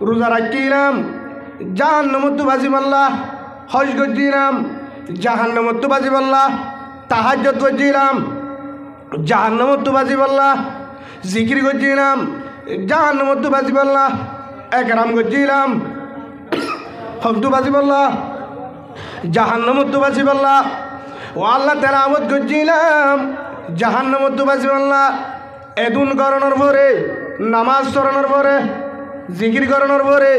রোজা রাখিলাম জাহান্নামত বাজিব আল্লাহ, হজ করছিলাম জাহান্নামত বাজিব আল্লাহ, তাহাজ্জুদ করছিলাম জাহান্নামত বাজিব আল্লাহ, জিকির করছিলাম জাহান্নামত বাজিব আল্লাহ, একরাম করছিলাম হকদু বাজিব আল্লাহ, জাহান্নামত বাজিব আল্লাহ। ও আল্লাহ তেলাওয়াত করছিলাম জাহান্নামত বাজিব আল্লাহ। এদুন করানোর পরে, নামাজ পড়ানোর পরে, জিকির করানোর পরে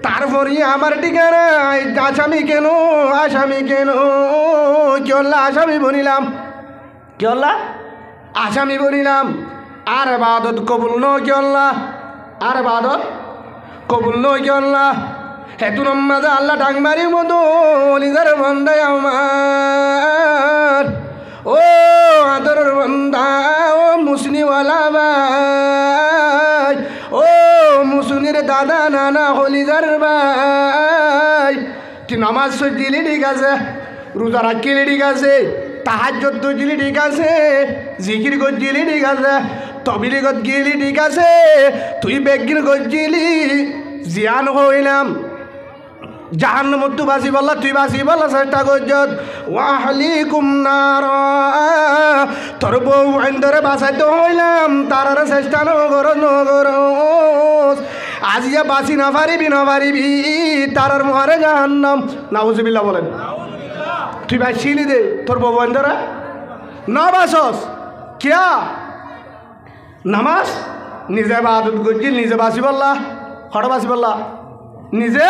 তারপরে আমার ঠিকানায় আসামি কেন, আসামি কেন, কি আল্লাহ আসামি বনিলাম, কি আল্লাহ আসামি বনিলাম। আর ইবাদত কবুল ন কি আল্লাহ, আর ইবাদত কবুল ন কি আল্লাহ। হেতু নমাজে আল্লাহ ডাং মারি মতো অলিদার বান্দায় আমার, ও আদরের বান্দা, ও মুসলিওয়ালা ভাই, ও মুসলির দাদা নানা হলিদার ভাই, তুই নামাজ সজ্জিলি ঠিক আছে, রোজা রাখিলি ঠিক আছে, তাহাজ্জুদ করছিলি ঠিক আছে, জিকির করছিলি ঠিক আছে, তবলিগত গেলি ঠিক আছে, তুই বেগিন করছিলি জিয়ান হইলাম জাহান্নামত বাসিব আল্লাহ, তুই বাসিব আল্লাহ চেষ্টা করছত। ওয়াহলিকুম নার, তোর বউ আইন্দরে বাঁচাইতে হইলাম তারার চেষ্টা নগর নগর, আজিয়া বাঁচি না পারিবি না পারিবি তারার মহারে জাহান্নাম। নাউজুবিল্লাহ বলেন। তুই বাঁচিলি দে তোর বউ আইন্দরে না বাঁচস কিয়া নামাজ নিজে ইবাদত করছি, নিজে বাঁচিব আল্লাহ, হঠাৎ বাঁচিব আল্লাহ, নিজে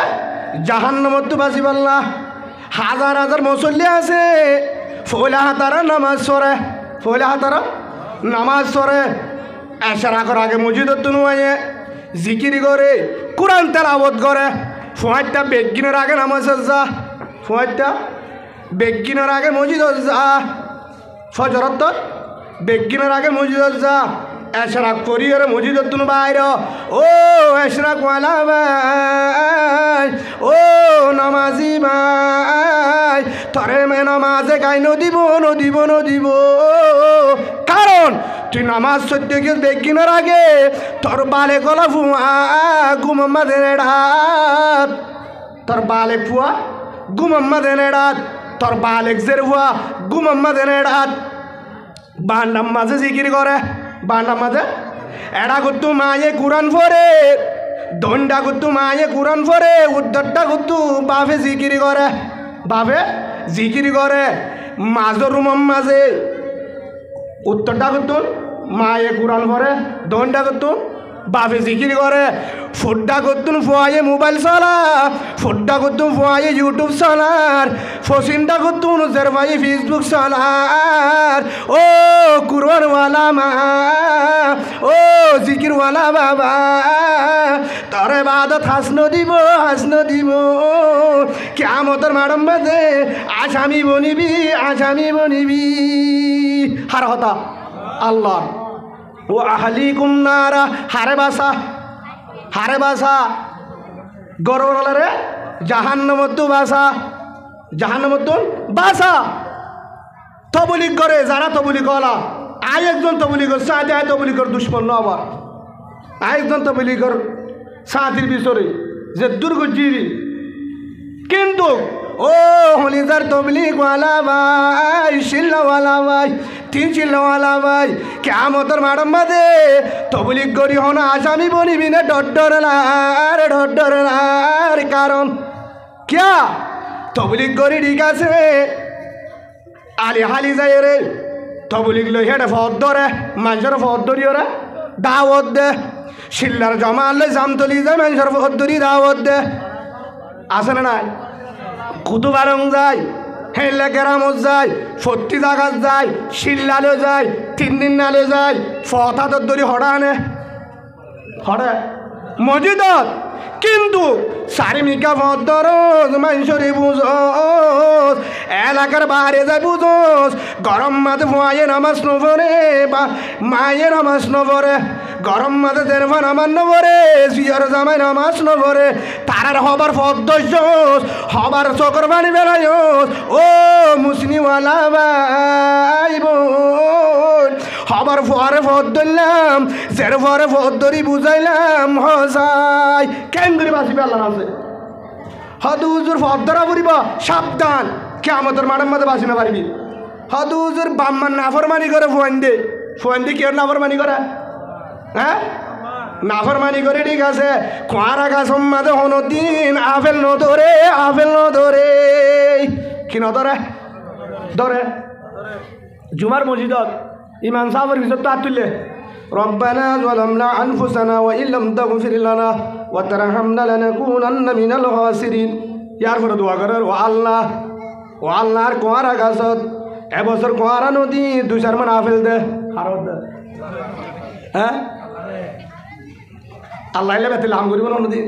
জাহান্নামত বাজিব আল্লাহ। হাজার হাজার মুসল্লি আছে ফয়লা হাতারা নামাজ পড়ে, ফয়লা হাতারা নামাজ পড়ে, এশার আগর আগে মসজিদত নুয়ে জিকির করে, কোরআন তেলাওয়াত করে, ফুয়াইটা বেগিনের আগে নামাজ যা, ফুয়াইটা বেগিনের আগে মসজিদত যা, ফজরত বেগিনের আগে মসজিদত যা, এশরাক করিয়ারে মসজিদত তুন বাইর, ও এশরাক ওয়ালা ভাই, ও নামাজি ভাই, তরে মে নামাজে গাই নদিব নদিব নদিব, কারণ তুই নামাজ সত্য গিয়ে বেগিনের আগে তোর বালে গলা ফুয়া গুমাম্মা দেনে ডাত, তোর বালে ফুয়া গুমাম্মা দেনে ডাত, তোর বালেক জের ফুয়া গুমাম্মা দেনে ডাত। বান্ডাম মাঝে জিকির করে, বান্ডাম মাঝে এডা করতু মায়ে কোরআন পড়ে, দণ্ডা করতু মায়ে কোরআন পড়ে, উদ্দরটা করতু বাপে জিকির করে, বাপে জিকির করে, মাঝর রুমম মাঝে উত্তরটা করতু মায়ে কোরআন পড়ে, দণ্ডা করতু বাপে জিকির করে, ফুড্ডা করতুন ফোয়ায়ে মোবাইল চলা, ফুড্ডা করতুন ফোয়ায়ে ইউটিউব চলার, ফসিনটা করতুন জেরভাই ফেসবুক চলার। ও কুরআনওয়ালা মা, ও জিকিরওয়ালা বাবা, তোর ইবাদত হাসন দিব, হাসন দিব, কিয়ামতের মাঠে বাদে আসামি বনিবি, আসামি বনিবি। হার হতা আল্লাহ। ও আহলিকুম নারা, হারে বাসা, হারে বাসা গরবরে জাহান্নামত বাসা, জাহান্নামত বাসা। তবলিগ করে যারা তবলিগ কলা, আয় একজন তবলিগর সাথে আয় তবলিগর দুশ্মন আবার আয় একজন তবলিগর সাথীর বিচরে যে দুর্গজিরি, কিন্তু ও হলিদার তবলিগওয়ালা ভাই, শিল্লাওয়ালা ভাই, তিন চিল্লাওয়ালা ভাই, কিয়ামতের মাঠে বাদে তবলিগ করি হন আসামি বনিবি না ডর ডর। কারণ কিয়া তবলিগ করি ঠিক আছে, আলি হালি যায় রে তবলিগ লই হেঁটে ফদ ধরে, মানুষের ফদ ধরি ওরা দাওয়াত দে, শিল্লার জমা আনলে জামতলি যায় মানুষের ফদ ধরি দাওয়াত দে, আছে না নাই? কুতুবারং যায়, হেলে কেরামত যায়, সত্যি জাগাত যায়, শিল্লালে যায়, 3 দিন নালে যায়, ফতাতর ধরি হড়া আনে, হড়ে মসজিদত, কিন্তু সারিমিকা ফদরস মানুষরে বুঝস, এলাকার বাইরে যায় বুঝস, গরম মাঝে ভয়ে নামাজ নপরে বা মায়ের নামাজ নপরে, গরম মাঝে দেরফা নামাজ নপরে, জিয়র জামাই নামাজ নপরে, আর হবার পদ্মস হবার চকর পানি বেড়ায় ও মুসলিওয়ালা ভাই বোন হবার ফরে ফদ ধরলাম সের ফরে ফদ ধরি বুঝাইলাম হসাই কেন করে বাঁচিবে আল্লাহ আছে হদু হুজুর ফদ ধরা পড়িব সাবধান কে আমাদের মাঠের মধ্যে বাঁচি না পারবি হদু হুজুর বাম্মার নাফরমানি করে ফোন দে কেউ নাফরমানি করে হ্যাঁ নাফরমানি করে ঠিক আছে কোয়ারা গাছ মাঝে হনদিন আপেল নধরে কি নধরে ধরে জুমার মসজিদত ইমাম সাহেবের ভিতর তো তুললে রব্বানা যালামনা আনফুসানা ওয়া ইল্লাম তাগফির লানা ওয়া তারহামনা লানাকুনান্না মিনাল খাসিরিন ইয়ার করে দোয়া করে ও আল্লাহর কোয়ারা গাছত এবছর কোয়ারা নদী 2-4 মান আপেল দে হারত দে হ্যাঁ আল্লাহ এলে বেতে লাম করিব না নদী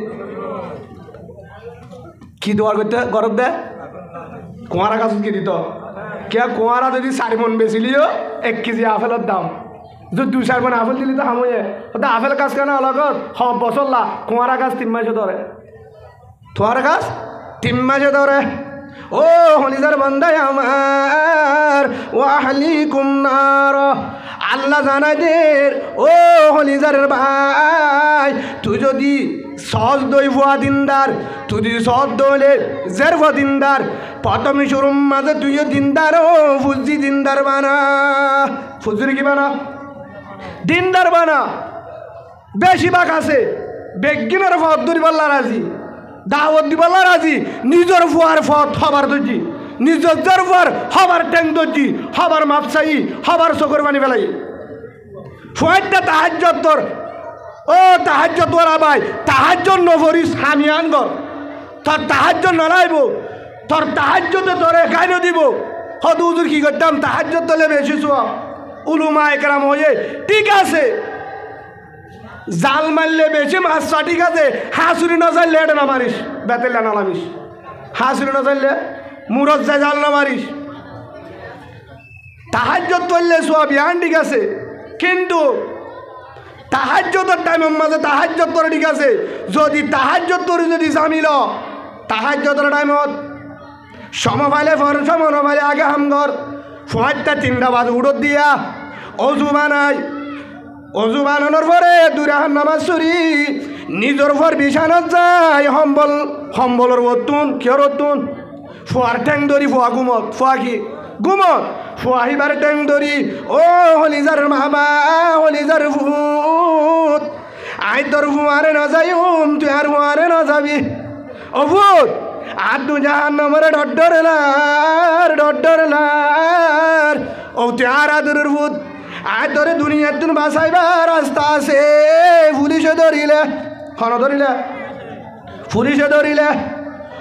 কি দোয়া করতে গরব দে কোয়ারা গাছত কি দিত কে কোয়ারা যদি 4 মন বেচিলিও 1 কেজি আপেলের দাম যদি 2-4 মন আপেল দিলি তো হাময়ে ওটা আপেল গাছ কেন অলগত সব বছর লা কোয়ারা গাছ 3 মাসে ধরে কোয়ারা গাছ 3 মাসে ধরে ও হলিজার বান্দায় আমার ও আহলিকুম নার আল্লাহ জানাই দের ও হলিজার ভাই তুই যদি সহজ দই ফুয়া দিনদার তুই যদি সহজ দইলে জের ফুয়া দিনদার প্রথম শুরুর মাঝে তুইও দিনদার ও ফুজি দিনদার বানা ফুজুরি কি বানা দিনদার বানা বেশি বাক আছে বেগিনের ফদ ধরিবাল্লা রাজি দাওয়াত দিবাল্লা রাজি নিজের ফুয়ার ফদ হবার দর্জি নিজের জের ফুয়ার হবার ট্যাং দর্জি হবার মাপসাই হবার চকর পানি ফেলাই ফুয়ারটা তাহাজ্জত তোর ও তাহাজ্জত তোরা ভাই তাহাজ্জত নভরিস হামিয়ান গর তোর তাহাজ্জত নড়াইব তোর তাহাজ্জতে তোরে খাইন দিব হদ হুজুর কি করতাম তাহাজ্জত তোলে বেশি শোয়া উলুমা একরাম হয়ে ঠিক আছে জাল মারলে বেশি মাছ ঠিক আছে হাঁসুরি না চাইলে এটা না মারিস বেতেলে না নামিস হাঁসুরি না চাইলে মুরত যায় জাল না মারিস তাহাজ্জত করলে সব ইয়ান ঠিক আছে কিন্তু তাহাজ্জতের টাইমের মাঝে তাহাজ্জত তোর ঠিক আছে যদি তাহাজ্জত তোর যদি জামিল তাহাজ্জতের টাইমত সমফাইলে ফর সমনফাইলে আগে হামগর ফোয়ারটা 3টা বাজে উড়ত দিয়া অজু বানাই অজু বানানোর পরে 2 রাকাত নামাজ পড়ি নিজের পর বিছানাত যায় সম্বলের অতুন কিয়র অতুন ফুয়ার ট্যাং ধরি ফুয়া ঘুমত ফুয়া কি ঘুমত ফুয়া হিবার ট্যাং ধরি ও হলিজার মামা হলিজার ভূত আই তোর ফুয়ারে না যাই তুই আর ফুয়ারে না যাবি ও ভূত আর তু জাহান্নামের ডর ও তুই আর আদরের ভূত আয় তোরে দুনিয়ার তুন বাঁচাইবার রাস্তা আছে পুলিশে ধরিলে পুলিশে ধরিলে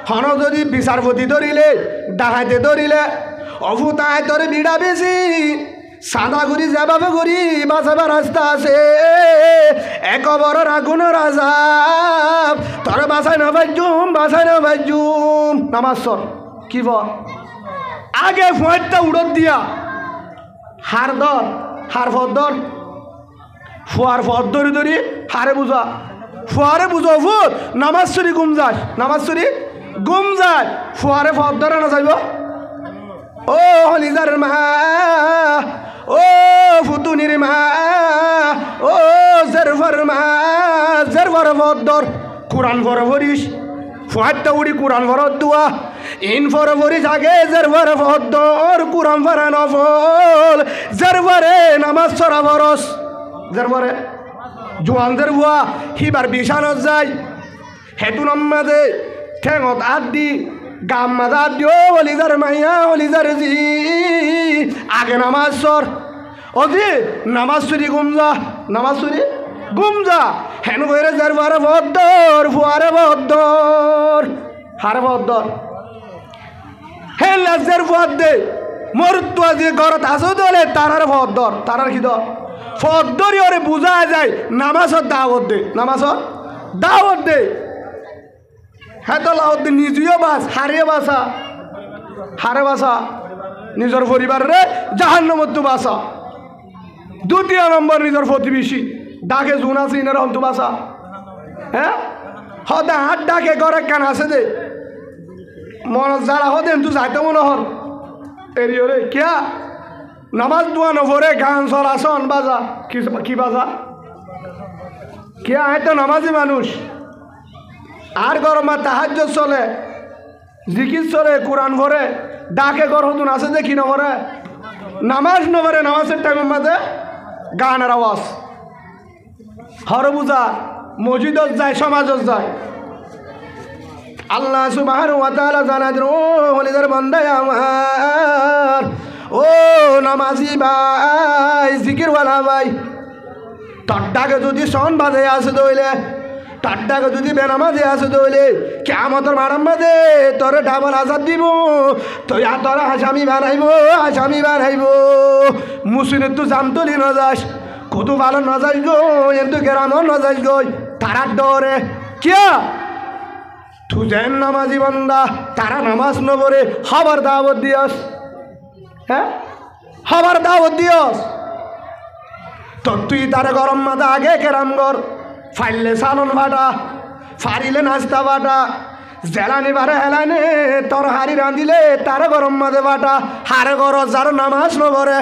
হন যদি বিচারপতি ধরিলে ডাহাইতে ধরিলে অভূত আয় তোরে বিড়া বেশি সাদা করি যাবাবে করি বাঁচাবার রাস্তা আছে এক বড় আগুন রাজা তোরে বাঁচাই না ভাইজুম নামাজ সর কি বল আগে ফোঁটা উড়ত দিয়া হার ফদ্দর ফুয়ার ফদ ধরি হারে বুঝা ফুয়ারে বুঝো ফুট নামাজ চুরি গুম যায় ফুয়ারে ফদ ধরে না যাইব ও হলিজার মা ও ফুতুনির মা ও জেরফর ফদ্দর কোরআন ফর ভরিস ফুয়ারটা উড়ি কোরআন ফরত দুয়া ইন ফর ভরিস আগে জেরফর ফদ্দর কোরআন ফরা নফল জেরফরে নামাজ সরা ফরস জেরফরে জোয়ানদের ভুয়া হিবার বিছানত যায় হেতু নাম্মাদে ঠেঙত আদ দি গাম মাঝে আদ দি ও হলিজার মাইয়া হলিজার জি আগে নামাজ সর অজি নামাজ চুরি গুম যা হেন কইরে জেরফরে ফদ্দর ফুয়ারে ফদ্দর হারে ফদ্দর হে লাজের ফদ দে মরুত্ব যে ঘরত আসো দলে তারার ফদ্দর তারার কি দর ফদ্দরি ওরে বুঝা যায় নামাজত দাওয়াত দে হ্যাঁ তো লাউদ্দি নিজেও বাস হারে বাসা নিজের পরিবারে জাহান্নামত বাসা 2 নম্বর নিজের প্রতিবেশী ডাকে জুন আছে ইনার হন্তু বাসা হ্যাঁ হদা হাত ডাকে ঘরে কেন আছে দে মন যারা হদেন তুই যাইতে মনে হর এরিয়রে কিয়া নামাজ দোয়ানো ভরে গান সর আসন বাজা কি বাজা কিয়া হয়তো নামাজি মানুষ আর গরমা তাহাজ্জুদ চলে জিকির চলে কোরআন ভরে ডাকে ঘর হতুন আছে দেখি না ভরে নামাজ নভরে নামাজের টাইমের মাঝে গানের আওয়াজ হরবুজা মসজিদত যায় সমাজত যায় আল্লাহ সুবহানাহু ওয়া তাআলা জানান ও ওলিদের বান্দা আমার ও নামাজি ভাই জিকিরওয়ালা ভাই তারটাকে যদি সন বাজে আসে দইলে তারটাকে যদি বেনামাজে আসে দইলে কিয়ামতের মারাম বাজে তোরে ডাবল আজাদ দিব তুই তোর আসামি বানাইব মুসলিমের তুই জামতলি না যাস কত ভালো না যাস গো কিন্তু গ্রামও না যাস গো তারার ডরে কিয়া তুই যেন নামাজি বান্দা তারা নামাজ নবরে হবার দাওয়াত দিয়স হ্যাঁ হবার দাওয়াত দিয়স তো তুই তার গরম মাথা আগে কেরাম গর ফাইলে সালন বাটা ফারিলে নাস্তা বাটা জেলানি বারে হেলানে তোর হারি রাঁধিলে তার গরম মাঝে বাটা হারে গর যার নামাজ নবরে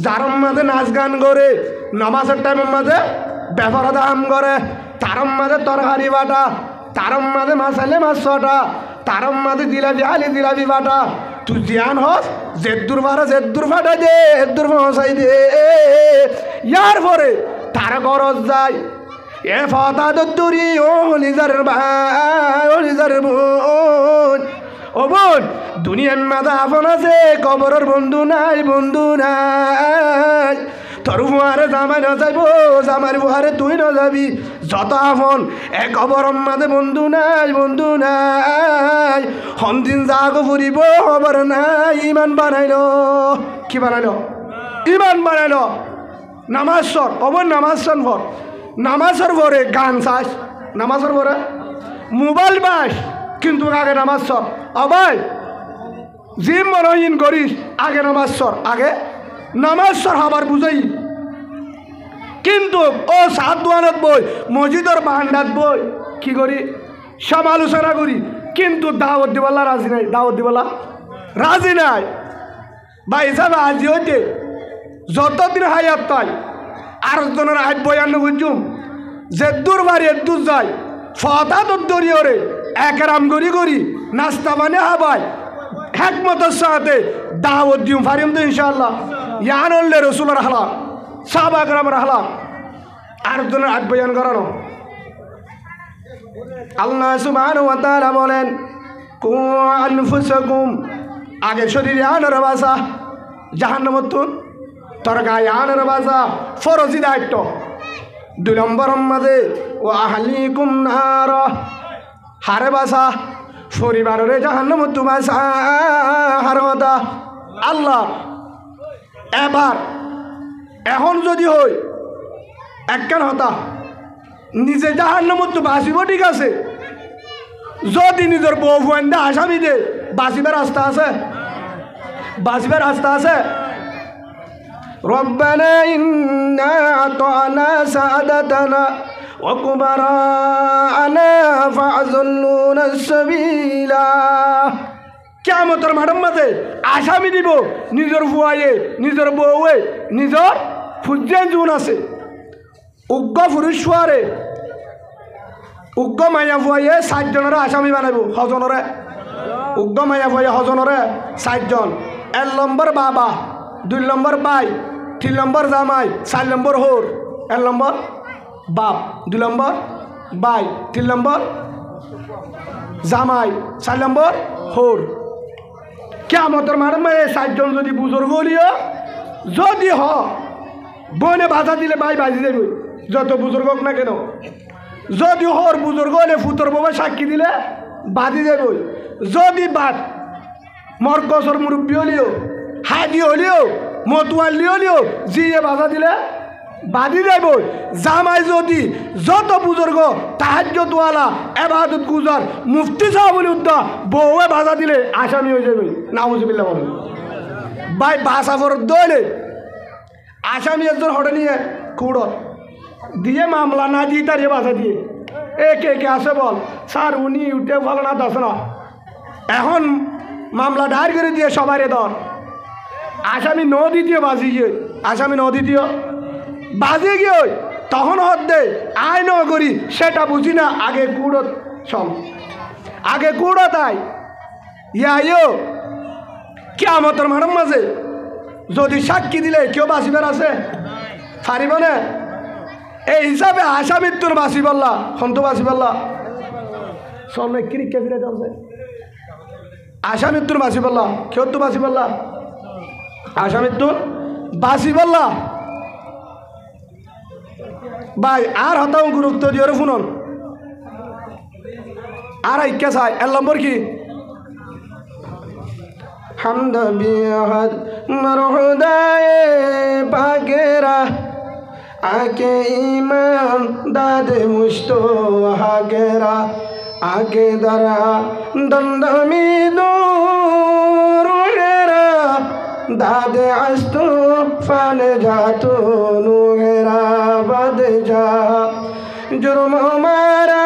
যার মাঝে নাচ গান করে নামাজের টাইমের মাঝে ব্যবহার দাম করে তার মাঝে তরকারি বাটা তার মাঝে মাসালে মাছ ছটা তার মাঝে দিলাবি বাটা তুই জ্ঞান হস জেদ্দুর ফাটা দে এদ্দুর ফসাই দে ইয়ার পরে তার গরজ যায় এ ফতা দূরি ও লিজার ভাই ও লিজার বোন ও বোন দুনিয়ার মাঝে আপন আছে কবরের বন্ধু নাই তোর বুহারে জামাই না যাইব জামার বুহারে তুই না যাবি যত আপন এ কবরের মাঝে বন্ধু নাই হন্দিন জাগো ফুরিব খবর নাই ইমান বানাইলো কি বানাইলো ইমান বানাইলো নামাজ সর অবর নামাজ সন ভর নামাজের পরে গান চাস নামাজের পরে মোবাইল বাস কিন্তু আগে নামাজ সর অবাই জিম মনোহীন করিস আগে নামাজ সর হবার বুঝাই কিন্তু ও সাত দোয়ানত বই মসজিদর বাহান্ডাত বই কি করি সমালোচনা করি কিন্তু দাওয়াত দিবাল্লা রাজি নাই ভাই হিসাবে আজি হইতে যতদিন হায়াত তাই আর জনের হাত বয়ান্ন বুঝুম যে দূর বাড়ি দূর যায় ফতা দরিয়রে একরাম করি নাস্তা মানে হাবাই হেকমতের সাথে দাওয়াত দিম ফারিম তো ইনশাআল্লাহ ইয়ানল্লে রসুলের হালা সাহাবা একরামের হালা আর জনের হাত বয়ান করানো আল্লাহ সুবহানাহু ওয়া তাআলা বলেন কু আনফুসাকুম আগে শরীরে আনার বাসা জাহান্নামতুন তোর গায়ে আনার বাসা ফরজি দায়িত্ব 2 নম্বর মাঝে ও আহলিকুম নার হারে বাসা পরিবারের জাহান্নামত বাসা হারদা আল্লাহ এবার এখন যদি হই একখান হতা নিজে জাহান্নামত বাঁচিব ঠিক আছে যদি নিজের বউ ফুয়ান্দা আসামি দে বাঁচিবার রাস্তা আছে ربنا إنا أطعنا سادتنا وكبراءنا فأضلونا السبيلا কিয়ামতের মাঠের মাঝে আসামি দিব নিজের ফুয়ায়ে নিজের বউয়ে নিজের ফুজ্জেন জুন আছে উগ্র পুরুষ ফুয়ারে উগ্র মাইয়া ফুয়ায়ে 60 জনের আসামি বানাইব হজনরে উগ্র মাইয়া ফুয়ায়ে হজনরে 60 জন 1 নম্বর বাবা 2 নম্বর ভাই 3 নম্বর জামাই 4 নম্বর হোর 1 নম্বর বাপ 2 নম্বর ভাই 3 নম্বর জামাই 4 নম্বর হোর কিয়ামতের মাঠে 60 জন যদি বুজুর্গ হলিও যদি হ বনে বাধা দিলে ভাই বাজি দেবে যত বুজুর্গ হোক না কেন যদি হর বুজুর্গ হলে ফুতর বাবা সাক্ষী দিলে বাজি দেবে যদি বাদ মরকসর মুরব্বী হলিও হাজি হলিও মতুয়াল্লি হলিও জিয়ে বাধা দিলে বাদি যাইব জামাই যদি যত বুজুর্গ তাহাজ্জুদওয়ালা ইবাদত গুজার মুফতি সাহেবের উদ্দা বউয়ে বাধা দিলে আসামি হয়ে যাবে নাউজুবিল্লাহ বলেন ভাই বাসাফর দলে আসামি একজন হটে নিয়ে কুড়ো দিয়ে মামলা না দিয়ে তার বাধা দিয়ে কে আছে বল স্যার উনি উঠে বলো না দশ না এখন মামলা দায়ের করে দিয়ে সবাই ধর আসামি ন দ্বিতীয় বাজি গিয়ে আসামি ন দ্বিতীয় বাজি গিয়ে তখন হদ্দে আয় ন করি সেটা বুঝি না আগে কুড়ো সব আগে কুড়ো তাই ইয়ো কিয়ামতের মাঠের মাঝে যদি সাক্ষী দিলে কেউ বাঁচিবার আছে পারিব না এই হিসাবে আসামিত্বর বাঁচি বললা সন্ত বাঁচি বললা সব কিরিকে ফিরে যাচ্ছে আসামিত্বর বাঁচি বললা কেউ তো বাঁচি বললা আসামিত্বর বাঁচি বললা ভাই আর হতাও গুরুত্ব দিয়ে শুনুন আর ইচ্ছা চাই এর নম্বর কি হামদ বিহাদ মরহুদায়ে পাকেরা আকে ইমান দাদে মুস্তো হাগেরা আকে দরা দন্দমি দূরেরা দাদে আস্তু ফানে যাতো নুহেরা বাদে যা জুরম হমারা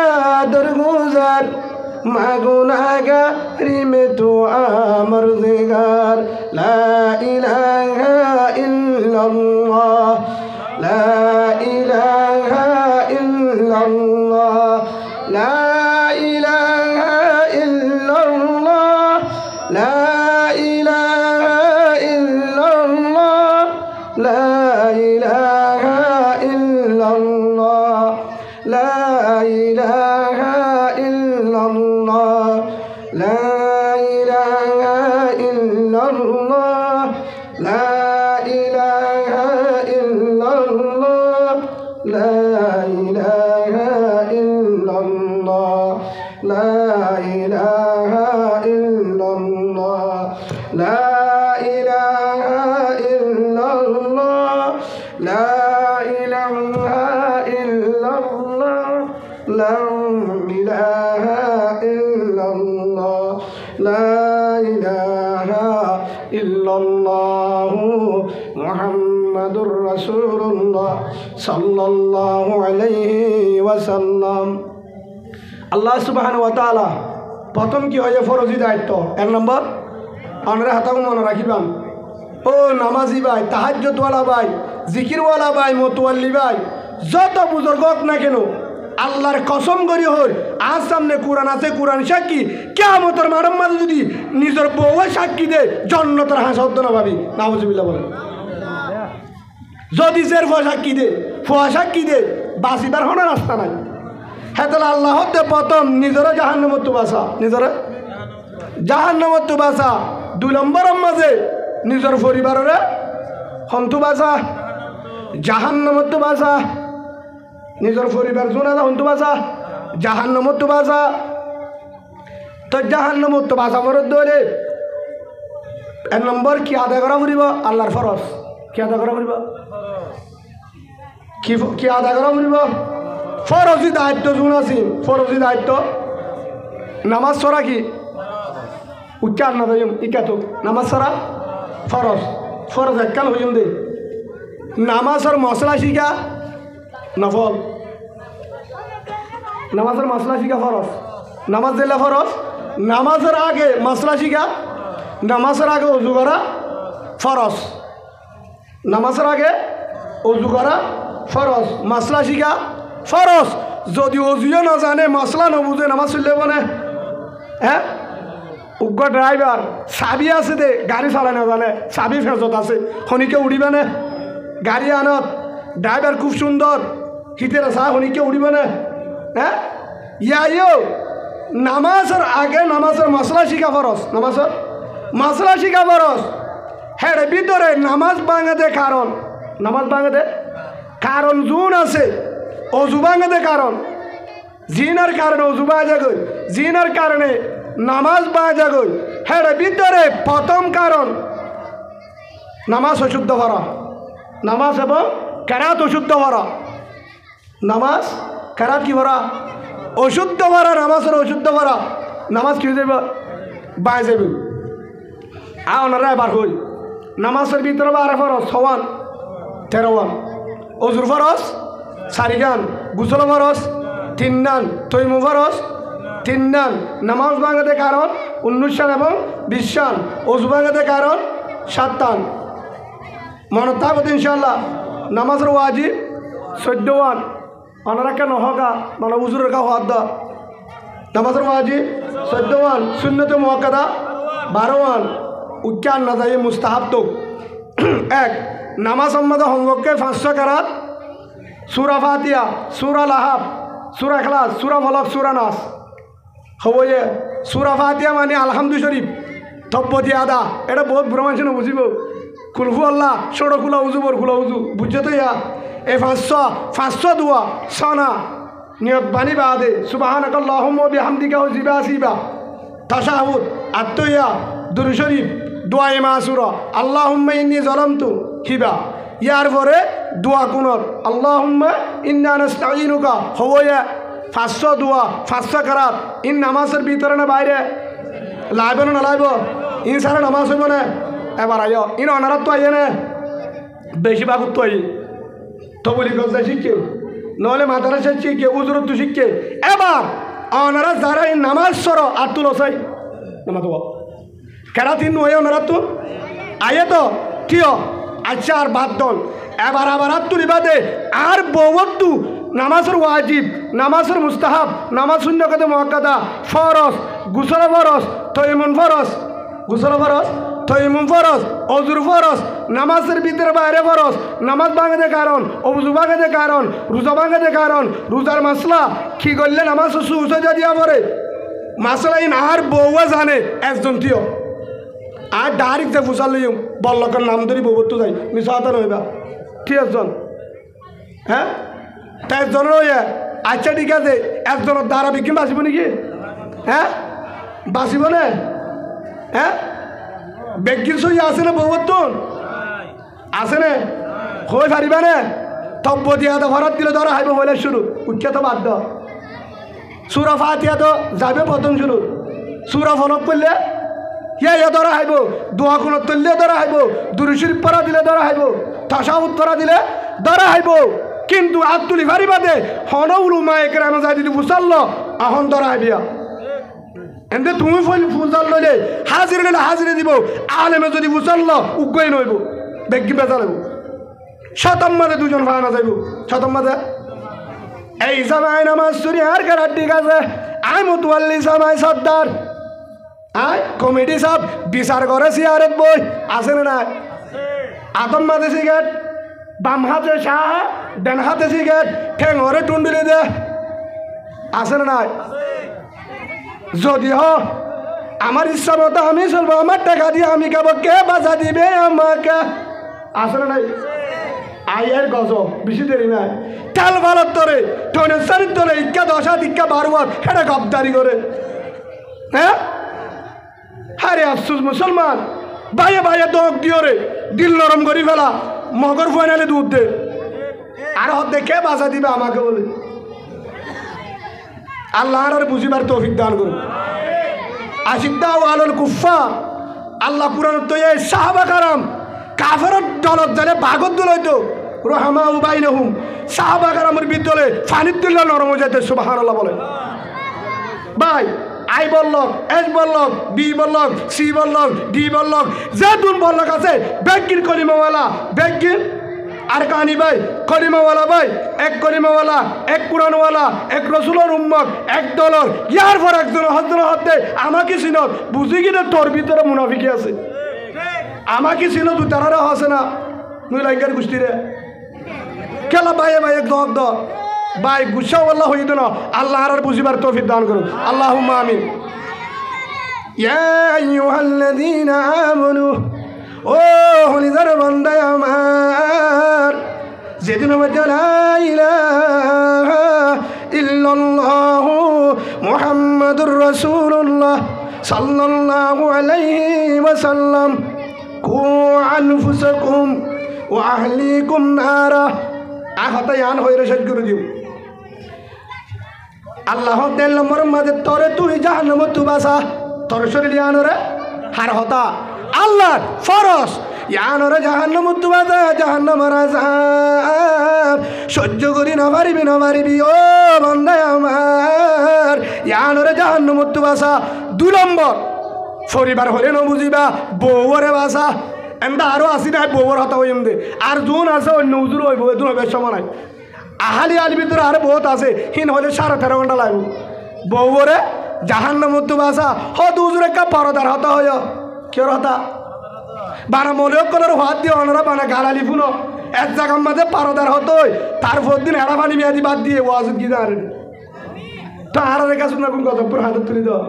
দরগুজার মাগুনাগারি মে তো আমরদিগার লা ইলাহা ইল্লাল্লাহ লা ইলাহা ইল্লাল্লাহ লা ইলাহা ইল্লাল্লাহ লা ইলাহা ইল্লাল্লাহ লা ইলাহা ইল্লাল্লাহ লা ইলাহা ইল্লাল্লাহ লা ইলাহা ইল্লাল্লাহ লা ইলাহা ইল্লাল্লাহ লা ইলাহা ইল্লাল্লাহ লা ইলাহা ইল্লাল্লাহ লা ইলাহা ইল্লাল্লাহ লা ইলাহা ইল্লাল্লাহ লা ইলাহা ইল্লাল্লাহ লা ইলাহা ইল্লাল্লাহ মুহাম্মাদুর রাসূলুল্লাহ সাল্লাল্লাহু আলাইহি ওয়াসাল্লাম। আল্লাহ সুবহানাহু ওয়া তাআলা প্রথম কি হয় ফরজি দায়িত্ব এক নম্বর আমরা হাতাও মনে রাখিবাম ও নামাজি ভাই তাহাজ্জুদওয়ালা ভাই জিকিরওয়ালা ভাই মোতওয়াল্লি ভাই যত বুজুর্গ হোক না কেন আল্লাহর কসম করি হই আজ সামনে কোরআন আছে কোরআন সাক্ষী কিয়ামতের মাঠের মাঝে যদি নিজের বউ সাক্ষী দে জান্নাতের হাসা হতো না ভাবি নাউজুবিল্লাহ বলেন যদি জের ফুয়া সাক্ষী দে বাঁচিবার কোনো রাস্তা নাই হ্যাঁ তাহলে আল্লাহ হতে প্রথম নিজেরা জাহান্নামত তো বাঁচা নিজেরা জাহান্নামত তো বাঁচা দুই নম্বরের মাঝে নিজের পরিবারের হন্তু বাঁচা জাহান্নামত তো বাঁচা নিজের পরিবার জোনা হন্তু বাঁচা জাহান্নামত তো বাঁচা তো জাহান্নামত তো বাঁচা ফরত ধরে এক নম্বর কি আদায় করা ফুরিব আল্লাহর ফরজ কি আদায় করা ফুরিব কি আদায় করা ফুরিব ফরজি দায়িত্ব জোন আছে ফরজি দায়িত্ব নামাজ ছড়া কি উচ্চার না হইম ইকাতো নামাজ ছড়া ফরজ ফরজ একখান হইম দে নামাজের মশলা শিখা নফল নামাজের মশলা শিখা ফরজ নামাজ দিলে ফরজ নামাজের আগে মশলা শিখা নামাজের আগে অজু করা ফরজ নামাজের আগে অজু করা ফরজ মশলা শিখা ফরজ যদি অজুও না জানে মশলা নবুঝে নামাজ চলব না হ্যাঁ উগ্র ড্রাইভার চাবি আছে দে গাড়ি চালাই না জানে চাবি ফেঁচত আছে শনিকে উড়িবে না গাড়ি আনত ড্রাইভার খুব সুন্দর হিতের চা শনিকে উড়িবে না হ্যাঁ ইয়াইও নামাজের আগে নামাজের মশলা শিখা ফরজ নামাজের মশলা শিখা ফরজ হ্যাঁ ভিতরে নামাজ ভাঙে দে কারণ নামাজ ভাঙে দে কারণ জুন আছে অজু ভাঙে দে কারণ জিনার কারণে অজু বাজা গই জিনার কারণে নামাজ বাজা গই হ্যাঁ ভিতরে প্রথম কারণ নামাজ অশুদ্ধ করা নামাজ এবং কেরাত অশুদ্ধ করা নামাজ কেরাত কি করা অশুদ্ধ করা নামাজের অশুদ্ধ করা নামাজ কি হয়ে যাবে বাই যাবে ওনারা এবার হই নামাজের ভিতরে বারে ফরজ 6 13 অজুর ফরজ 4 গান গুসল ফরজ 3 নান তৈমুম ফরজ 3 নান নামাজ ভাঙাতে কারণ 19 রান এবং 20 রান ওযু ভাঙাতে কারণ 7 রান মনে থাকবে ইনশাআল্লাহ নামাজের ওয়াজিব 14 ওয়ান অনারাকে নহকা মানে উজুরের কা হওয়ার দা নামাজের ওয়াজিব 14 ওয়ান সুন্নতে মুআক্কাদা 12 ওয়ান উচ্চারণ না যায় মুস্তাহাব তো এক নামাজ সম্মত হোমওয়ার্কে 500 কারাত সূরা ফাতিহা সূরা লাহাব সূরা ইখলাস সূরা ফলক সূরা নাস হবয়ে সূরা ফাতিহা মানে আলহামদু শরীফ তব্বতি আদা এটা বহুত বড় মানুষ বুঝিব কুলহু আল্লাহ ষোড় খুলা উজু বর খুলা উজু বুঝছে তো ইয়া এই 500 দোয়া সানা নিয়ত বাণী বাদে সুবহানাকাল্লাহুম্মা ওয়া বিহামদিকা ওয়া জিবাসিবা তাশাহুদ আত্তইয়া দুরূদ শরীফ দোয়া মাসুরা আল্লাহুম্মা ইন্নী যালামতু হিবা ইয়ার পরে দোয়া কুনত আল্লাহুম্মা ইন্না নাস্তাঈনুকা হওয়া 500 দোয়া 500 কারাত ইন নামাজের ভিতরে না বাইরে লাইব না লাইব ইন সারা নামাজ হইব না এবার আয় ইন অনারাত তো আইয়ে না বেশিরভাগ তো আই তো বলি গজা শিখে নহলে মাদ্রাসা শিখে উজুরত তো শিখে এবার অনারা যারা এই নামাজ সর আর তুলো চাই নামাজ কেরা তিন নয় ওনারা তো আয়ে তো কিয় আচ্ছা আর বাদ দল এবার আবার আর তুলি বাদে আর বউত্তু নামাজের ওয়াজিব নামাজের মুস্তাহাব নামাজ সুন্নতে মুআক্কাদা ফরজ গুসল ফরজ তৈমুম ফরজ গুসল ফরজ তৈমুম ফরজ ওযুর ফরজ নামাজের ভিতরে বাইরে ফরজ নামাজ ভাঙাতে কারণ ওযু ভাঙাতে কারণ রোজা ভাঙাতে কারণ রোজার মাসলা কি করলে নামাজ সুসজা দিয়া পড়ে মাসলা ইন আর বউয়া জানে একজন থিও আর ডাইরেক্ট যে ফুসাল লইম বল্লকের নাম ধরি বউত্তু যাই মিশাতা নইবা ঠিক একজন হ্যাঁ তাই একজনের হইয়া আচ্ছা ঠিক আছে একজনের দ্বারা বিক্রি বাঁচিব নাকি হ্যাঁ বাঁচিব না হ্যাঁ বেগির সই আছে না বউত্তুন আছে না হয়ে পারিবা না তব্য দিয়া তো ভরত দিলে ধরা হাইব বলে শুরু উচ্চা তো বাধ্য সূরা ফাতিহা তো যাবে প্রথম শুরু সূরা ফলক পড়লে ইয়া ধরা হাইব দোয়া কোন তুললে ধরা হাইব দুরূদ শরীফ পড়া দিলে ধরা হাইব তাশাহুদ পড়া দিলে ধরা হাইব কিন্তু আতুলি ভারি বাদে হন উলুমা একরাম যাই যদি ফুসাল্ল আহন ধরা হাইবিয়া এতে তুমি ফুসাল লইলে হাজির লইলে হাজিরে দিব আলেমে যদি ফুসাল্ল উগ্গই নইব বেগি বেজা লাগব শতম মাঝে দুজন ভাড়া যাইব শতম মাঝে এই জামাই নামাজ চুরি আর কারার ঠিক আছে আই মতুয়াল্লি জামাই সর্দার আয় কমিটি সব বিচার করে সিয়ারেত বই আছে না নাই আতম মাঝে সিগারেট বাম হাতে শাহ ডান হাতে সিগারেট ঠেঙরে টুন্ডুলি দে আছে না নাই যদি হ আমার ইচ্ছা মতো আমি চলবো আমার টাকা দিয়ে আমি খাবো কে বাজা দিবে আমাকে আছে না নাই আয়ের গজব বেশি দেরি নাই তেল ভালত ধরে টনের চারির ধরে ইক্কা 10 হাত ইক্কা 12 হাত এটা গবদারি করে হ্যাঁ হারে আফসোস মুসলমান বাইয়ে বাইয়ে দোক দিও রে দিল নরম করি ফেলা মগর ফাইনালে দুধ দে আর হত দেখে বাজা দিবে আমাকে বলে আল্লাহ আর বুঝিবার তৌফিক দান করুন আশিদ্দাউ আলাল কুফফার আল্লাহ কুরআন তো এই সাহাবা کرام কাফেরর দলত জানে ভাগত দলইতো রহমাউ বাইনহুম সাহাবা کرامের ভিতরে ফানিত দিল নরম হয়ে যেতে সুবহানাল্লাহ বলে ভাই আই বললক এস বললক বি বললক সি বললক ডি বললক যে দুন বললক আছে বেগির কলিমাওয়ালা বেগির আর কানি ভাই কলিমাওয়ালা ভাই এক কলিমাওয়ালা এক কুরআনওয়ালা এক রাসূলের উম্মত এক দলর ইয়ার পর একজন হতে আমাকে চিনত বুঝি কিনা তোর ভিতরে মুনাফিকি আছে আমাকে চিনো তুই তারা আছে না তুই লাইকার গোষ্ঠী রে খেলা ভাইয়ে ভাই এক দক দক ভাই গুসা আল্লাহ হইতো না আল্লাহ আর বুঝিবার তৌফিক দান করুন আল্লাহুম্মা আমিন ইয়া আইয়ুহাল্লাযীনা আমানু ও হলিদার বান্দা আমার যেদিন হবে লা ইলাহা ইল্লাল্লাহু মুহাম্মাদুর রাসূলুল্লাহ সাল্লাল্লাহু আলাইহি ওয়াসাল্লাম কু আনফুসাকুম ওয়া আহলিকুম নারা আহতা ইয়ান হইরে শেষ করে দিও আল্লাহ তেল নম্বর মাঝে তরে তুই জাহান্নাম তু বাসা তোর শরীর ইয়ানরে হার হতা আল্লাহ ফরজ ইয়ানরে জাহান্নাম তুবাদা জাহান্নামের আযাব সহ্য করি না পারিবি ও বান্দা আমার ইয়ানরে জাহান্নাম তুবাসা 2 নম্বর পরিবার হলে ন বুঝিবা বউরে বাসা এমদা আরো আসি না বউর হতা হইম দে আর জোন আছে অন্য উজুর হইব এদুন হবে সময় নাই আহালি আলি ভিতরে আরো বহুত আছে হিন হলে 13.5 ঘন্টা লাগবে বউরে জাহান্নাম তুবাসা হদ উজুরে কা পরদার হতা হয় কেউ হতা বানা মনে করার হাত দিয়ে অনরা বানা গালালি ফুনো এক জায়গার মাঝে পারদার হতোই তারপর দিন এড়া পানি মেয়াদি বাদ দিয়ে ওয়াজ কি দাঁড়ে তো আর রেখা শুনে কোন গজবপুর হাতে তুলি দাও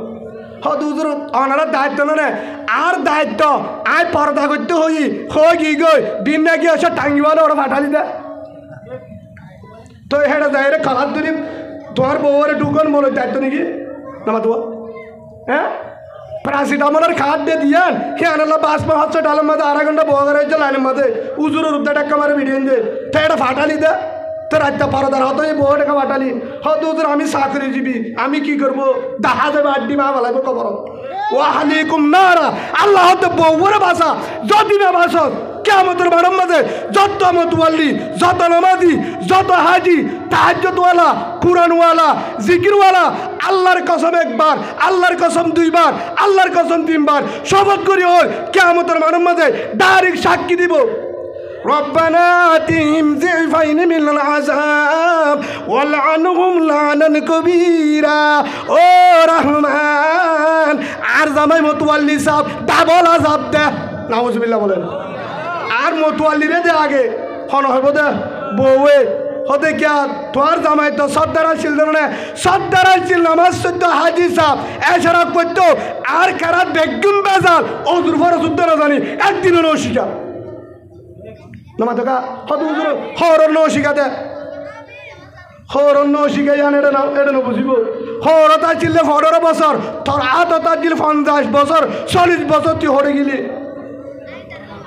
হত উজুর অনারা দায়িত্ব না আর দায়িত্ব আয় পর্দা করতে হই কি গই দিন না কি আসে টাঙ্গিওয়ালা ওরা ফাটালি দে তো হেটা যাই রে খালার তুলি তোমার বউরে ঢুকন বলে দায়িত্ব নাকি না তোমার হ্যাঁ প্যারাসিটামলের খাদ দিয়ে দিয়ান হ্যাঁ বাসপা হচ্ছে ডালের মধ্যে 2.5 ঘন্টা বহা রয়েছে লাইনের মধ্যে উজুরের রূপটা টাকা মারে ভিডিও দে তো এটা ফাটালি দে তো রাতটা পারদার হতো এই বউ টাকা ফাটালি হয়তো উজুর আমি চাকরিজীবী আমি কি করবো দেখা যাবে আড্ডি মা বলাইব খবর ও হালিকুম নারা আল্লাহ হতে বউরে বাসা যদি না বাসত কিয়ামতের মাঠের মাঝে যত মতওয়াল্লি যত নামাজি যত হাজি তাহাজ্জুদওয়ালা কুরআনওয়ালা জিকিরওয়ালা আল্লাহর কসম একবার আল্লাহর কসম 2 বার আল্লাহর কসম 3 বার শপথ করি ওর কিয়ামতের মাঠের মাঝে ডাইরেক্ট সাক্ষী দিব রব্বানা আতিহিম যিফাইন মিনাল আযাব ওয়ালআনহুম লানান কবীরা ও রহমান আর জামাই মতওয়াল্লি সাহেব ডাবল আযাব দে নাউজুবিল্লাহ বলেন আর মতওয়াল্লি রে দে আগে হন হইব দে বউয়ে হতে কিয়া তোর জামাই তো সর্দার ছিল না সর্দার ছিল নামাজ সদ্য হাজি সাহেব এছাড়া করতো আর কারা বেগুন বেজাল ও দুর্ভর যুদ্ধ না জানি একদিনও নশিকা নামা তো হত উজুর হরণ শিখাতে হরণ শিখাই আন এটা না বুঝিব হরতা ছিল 15 বছর তোর আততা ছিল 50 বছর 40 বছর তুই হরে গেলি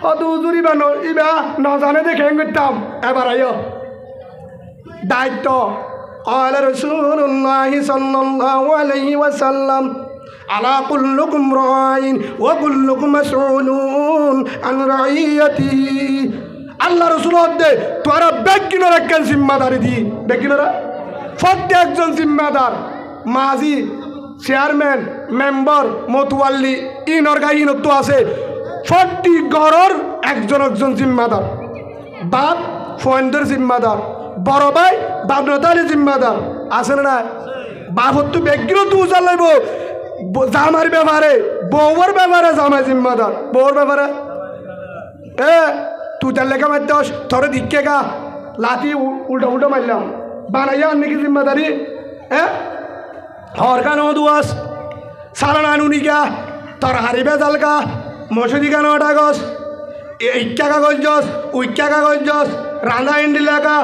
হত উজুর ইবা না জানে দেখে করতাম এবার আইও দায়িত্ব قال رسول الله صلى الله عليه وسلم على كلكم راع وكلكم مسؤول عن رعيته আল্লাহ রসুল দে তোরা বেকিনার একজন জিম্মাদারি দি বেকিনারা প্রত্যেকজন জিম্মাদার মাঝি চেয়ারম্যান মেম্বার মতওয়াল্লি ইনর গাইনত আছে 40 ঘরের একজন জিম্মাদার বাপ ফয়েন্ডের জিম্মাদার বড় ভাই বাবনতালি জিম্মাদার আছে না বাপ তো বেকিনো তো উজাল লাগব জামার ব্যাপারে বউর ব্যাপারে জামাই জিম্মাদার বউর ব্যাপারে তুই তার লেখা মারতেস তোর দিকে গা লাঠি উল্টা মারলাম বানাইয়া নাকি জিম্মাদারি হ্যাঁ হর কানো দুয়াস সালান আনুনিকা তোর হারিবে জালকা মসুদি কেন ডাগস ইক্কা কাগজ জস উইক্কা কাগজ জস রাধা ইন্ডিলাকা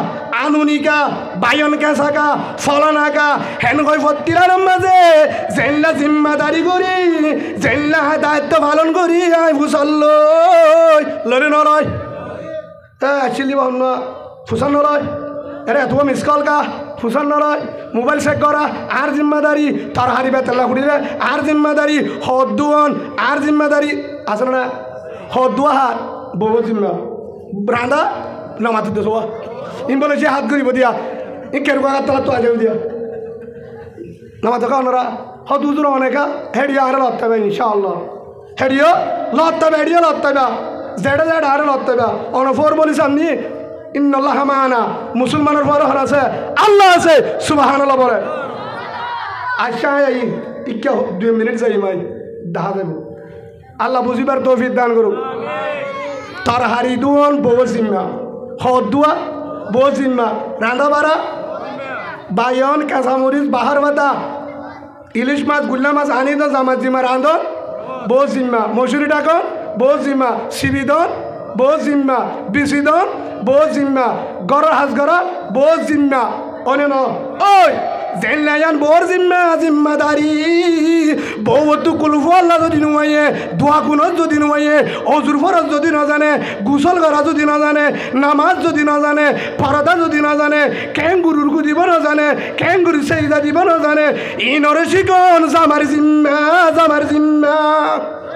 আনুনিকা বায়ন কেসাকা ফলানাকা হেন কই ফত্তিরার মাঝে জেল্লা জিম্মাদারি করি জেল্লা দায়িত্ব পালন করি আই ফুসল্লই লরে নরয় চিলি বহন ফুসান নরয় এরে তুমি মিস কল কা ফুসান নরয় মোবাইল চেক করা আর জিম্মাদারি তার হারিবে তেলা খুঁড়িলে আর জিম্মাদারি হদ্দুয়ন আর জিম্মাদারি আছে না হদ্দুয়া হাত বউ জিম্মা রাঁধা না মাতি দেশ ইন বলে সে হাত করিব দিয়া ই কেরুকা তালা তো আজ দিয়া নামা তো কাউনরা হদুজুর অনেকা হেডিয়া আরে লত্তাবে ইনশাআল্লাহ হেডিও লত্তাবে হেডিও লত্তাবে জেডা জেডা আরে লত্তাবে অনফর বলি সামনি ইন্নাল্লাহ মা'ানা মুসলমানের পরে হর আছে আল্লাহ আছে সুবহানাল্লাহ বলে আচ্ছা এই ইক্কা 2 মিনিট যাই মাই দেখা দেব আল্লাহ বুঝিবার তৌফিক দান করুক তার হারি দুন বউ জিম্মা হদুয়া বউ জিম্মা রাঁধা বাড়া বায়ন কাঁচামরিচ বাহার বাতা ইলিশ মাছ গুল্লা মাছ আনি তো জামাত জিম্মা রাঁধন বউ জিম্মা মসুরি ডাকন বউ জিম্মা সিবিদন বউ জিম্মা বিসিদন বউ জিম্মা গড় হাজ গড়া বউ জিম্মা অনেন ওই জেলায়ান বোর জিম্মা জিম্মাদারি বউ তো কুলফু আল্লাহ যদি নুয়ে দোয়া গুণত যদি নুয়ে অজুর ফরজ যদি না জানে গুসল করা যদি না জানে নামাজ যদি না জানে পরদা যদি না জানে ক্যাঙ্গুরুর গু দিব না জানে ক্যাঙ্গুরুর সেইদা দিব না জানে ইনরে শিকন জামার জিম্মা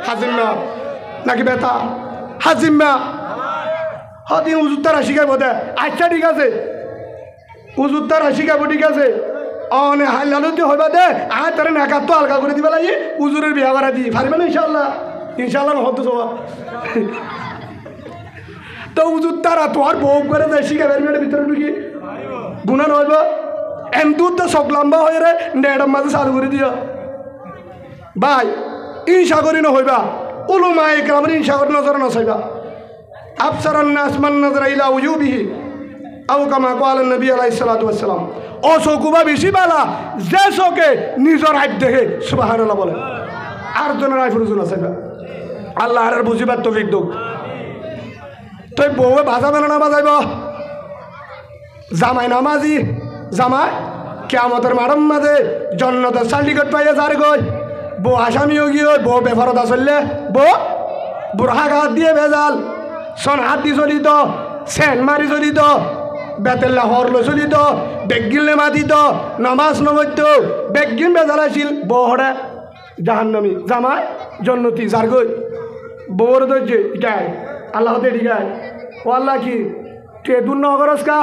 হাজিম্মা নাকি বেতা হাজিম্মা হদিন উজুর তারা শিখাইব দে আচ্ছা ঠিক আছে উজুর তারা শিখাবো ঠিক আছে অনে হাইলালতি হইবা দে আর তারা নাকাত তো আলগা করে দিবা লাগে উজুরের বিয়া করা দিই পারবে না ইনশাল্লাহ ইনশাল্লাহ হতো সবা তো উজুর তারা তোমার বউ করে দেয় শিখাবে ভিতরে ঢুকি গুণা নইব এমদুর তো শখ লম্বা হয়ে রে নেড়ার মাঝে চালু করে দিও ভাই ইনশা করি না হইবা উলুমা একরামের ইনশা করে নজর নসাইবা আফসারান নাস মান নাজরা ইলা উজুবিহি আও কামা ক্বালা নবী আলাইহিস সালাতু ওয়াস সালাম ও চকুবা বেশি বালা যে চোখে নিজের হাত দেখে সুবহানাল্লাহ বলে আর জনের আই ফুরুজুল আসাইবা আল্লাহ আর বুঝিবার তৌফিক দাও তুই বউয়ে বাজাবে না বাজাইব জামাই নামাজি জামাই কিয়ামতের মাঠের মাঝে জান্নাতের সার্টিফিকেট পাইয়া যার গই বউ আসামিও গিয়ে বউ বেফরত আসলে বউ বুড়া হাত দিয়ে ভেজাল সন হাত দিয়ে চলিত সেন মারি চলিত বেতেল্লা হরলো চলিত বেগিলে মাতিত নামাজ নবৈত বেগিন ভেজাল আছিল বউ হরে জাহান্নামী জামাই জন্নতি যার গই বউর ধৈর্য ইটাই আল্লাহ হতে ঠিকায় ও আল্লাহ কি তুই দূর নগরস কা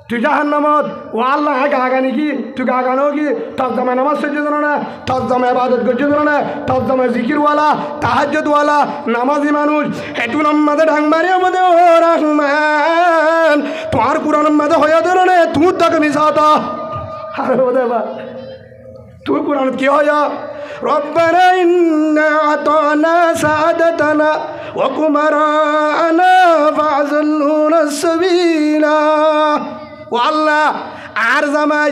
তুই জাহান্নামত ও আল্লাহ হ্যাঁ গাগা নাকি তুই গাগানো কি তোর জামায় নামাজ সহ্য জানো না তোর জামায় ইবাদত করছে জানো না তোর জামায় জিকিরওয়ালা তাহাজ্জুদওয়ালা নামাজি মানুষ হেতু নামাজে ঢাং মারি আমাদের ও রহমান তোমার কুরআন মাঝে হয়ে ধরে না তুই তাকে মিশাতা আরে ও দেবা তুই কুরআন কি হয় ربنا إنا أطعنا سادتنا وكبراءنا فأضلونا السبيل والله আর জামাই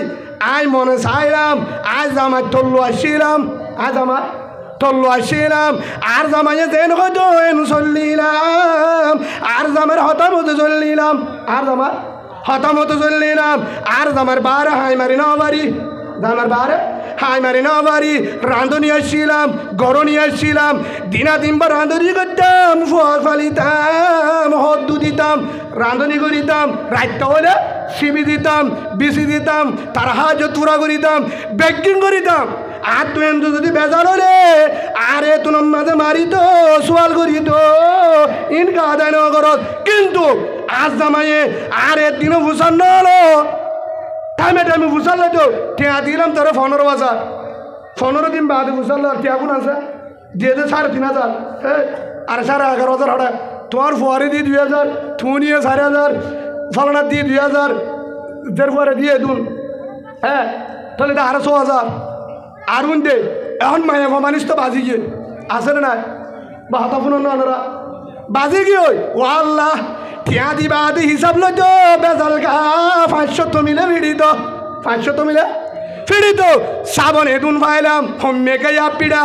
আই মনে চাইলাম আজ জামাই তল্লু আসছিলাম আজ আমার তল্লু আসছিলাম আর জামাইয়ে যেন হয়তো এন চললিলাম আর জামার হতামতো চললিলাম আর জামার হতামতো চললিলাম আর জামার বার হাই মারি না বাড়ি জামার বার হাই মারি না বাড়ি রাঁধুনি আসছিলাম গরনি আসছিলাম দিনা দিনবার রাঁধুনি করতাম ফল ফালিতাম হদ্দু দিতাম রাঁধুনি করিতাম রাতটা হলে সিবি দিতাম বিসি দিতাম তার হাজত পুরা করিতাম বেকিং করিতাম আর তুই এমন যদি বেজার হলে আরে তোমার মাঝে মারিত সোয়াল করিত ইনকা আদায় না করত কিন্তু আজ জামাইয়ে আর একদিনও ভূষণ না হলো টাইমে টাইমে ভূষাল তো টিয়া দিলাম তোর 15,000 15 দিন বাদে ভূষাল টিয়া কোন আছে দিয়ে দে 3,500 হ্যাঁ আর 11,500 হটা তোমার ফুয়ারি দিয়ে 2,000 তুই নিয়ে 4,000 ফলনা দিয়ে 2,000 দের ফুয়ারে দিয়ে দুন হ্যাঁ তাহলে আরো 6,000 আর দে এখন মায়া মানুষ তো বাজি গিয়ে আছে না বা হাতা ফোন না বাজি গিয়ে ওই ও আল্লাহ টিয়া দিবা দি হিসাব লই তো বেজাল গা 500 মিলে ভিড়ি তো 500 মিলে ফিরি তো সাবন এদুন পাইলাম হোমে কে পিড়া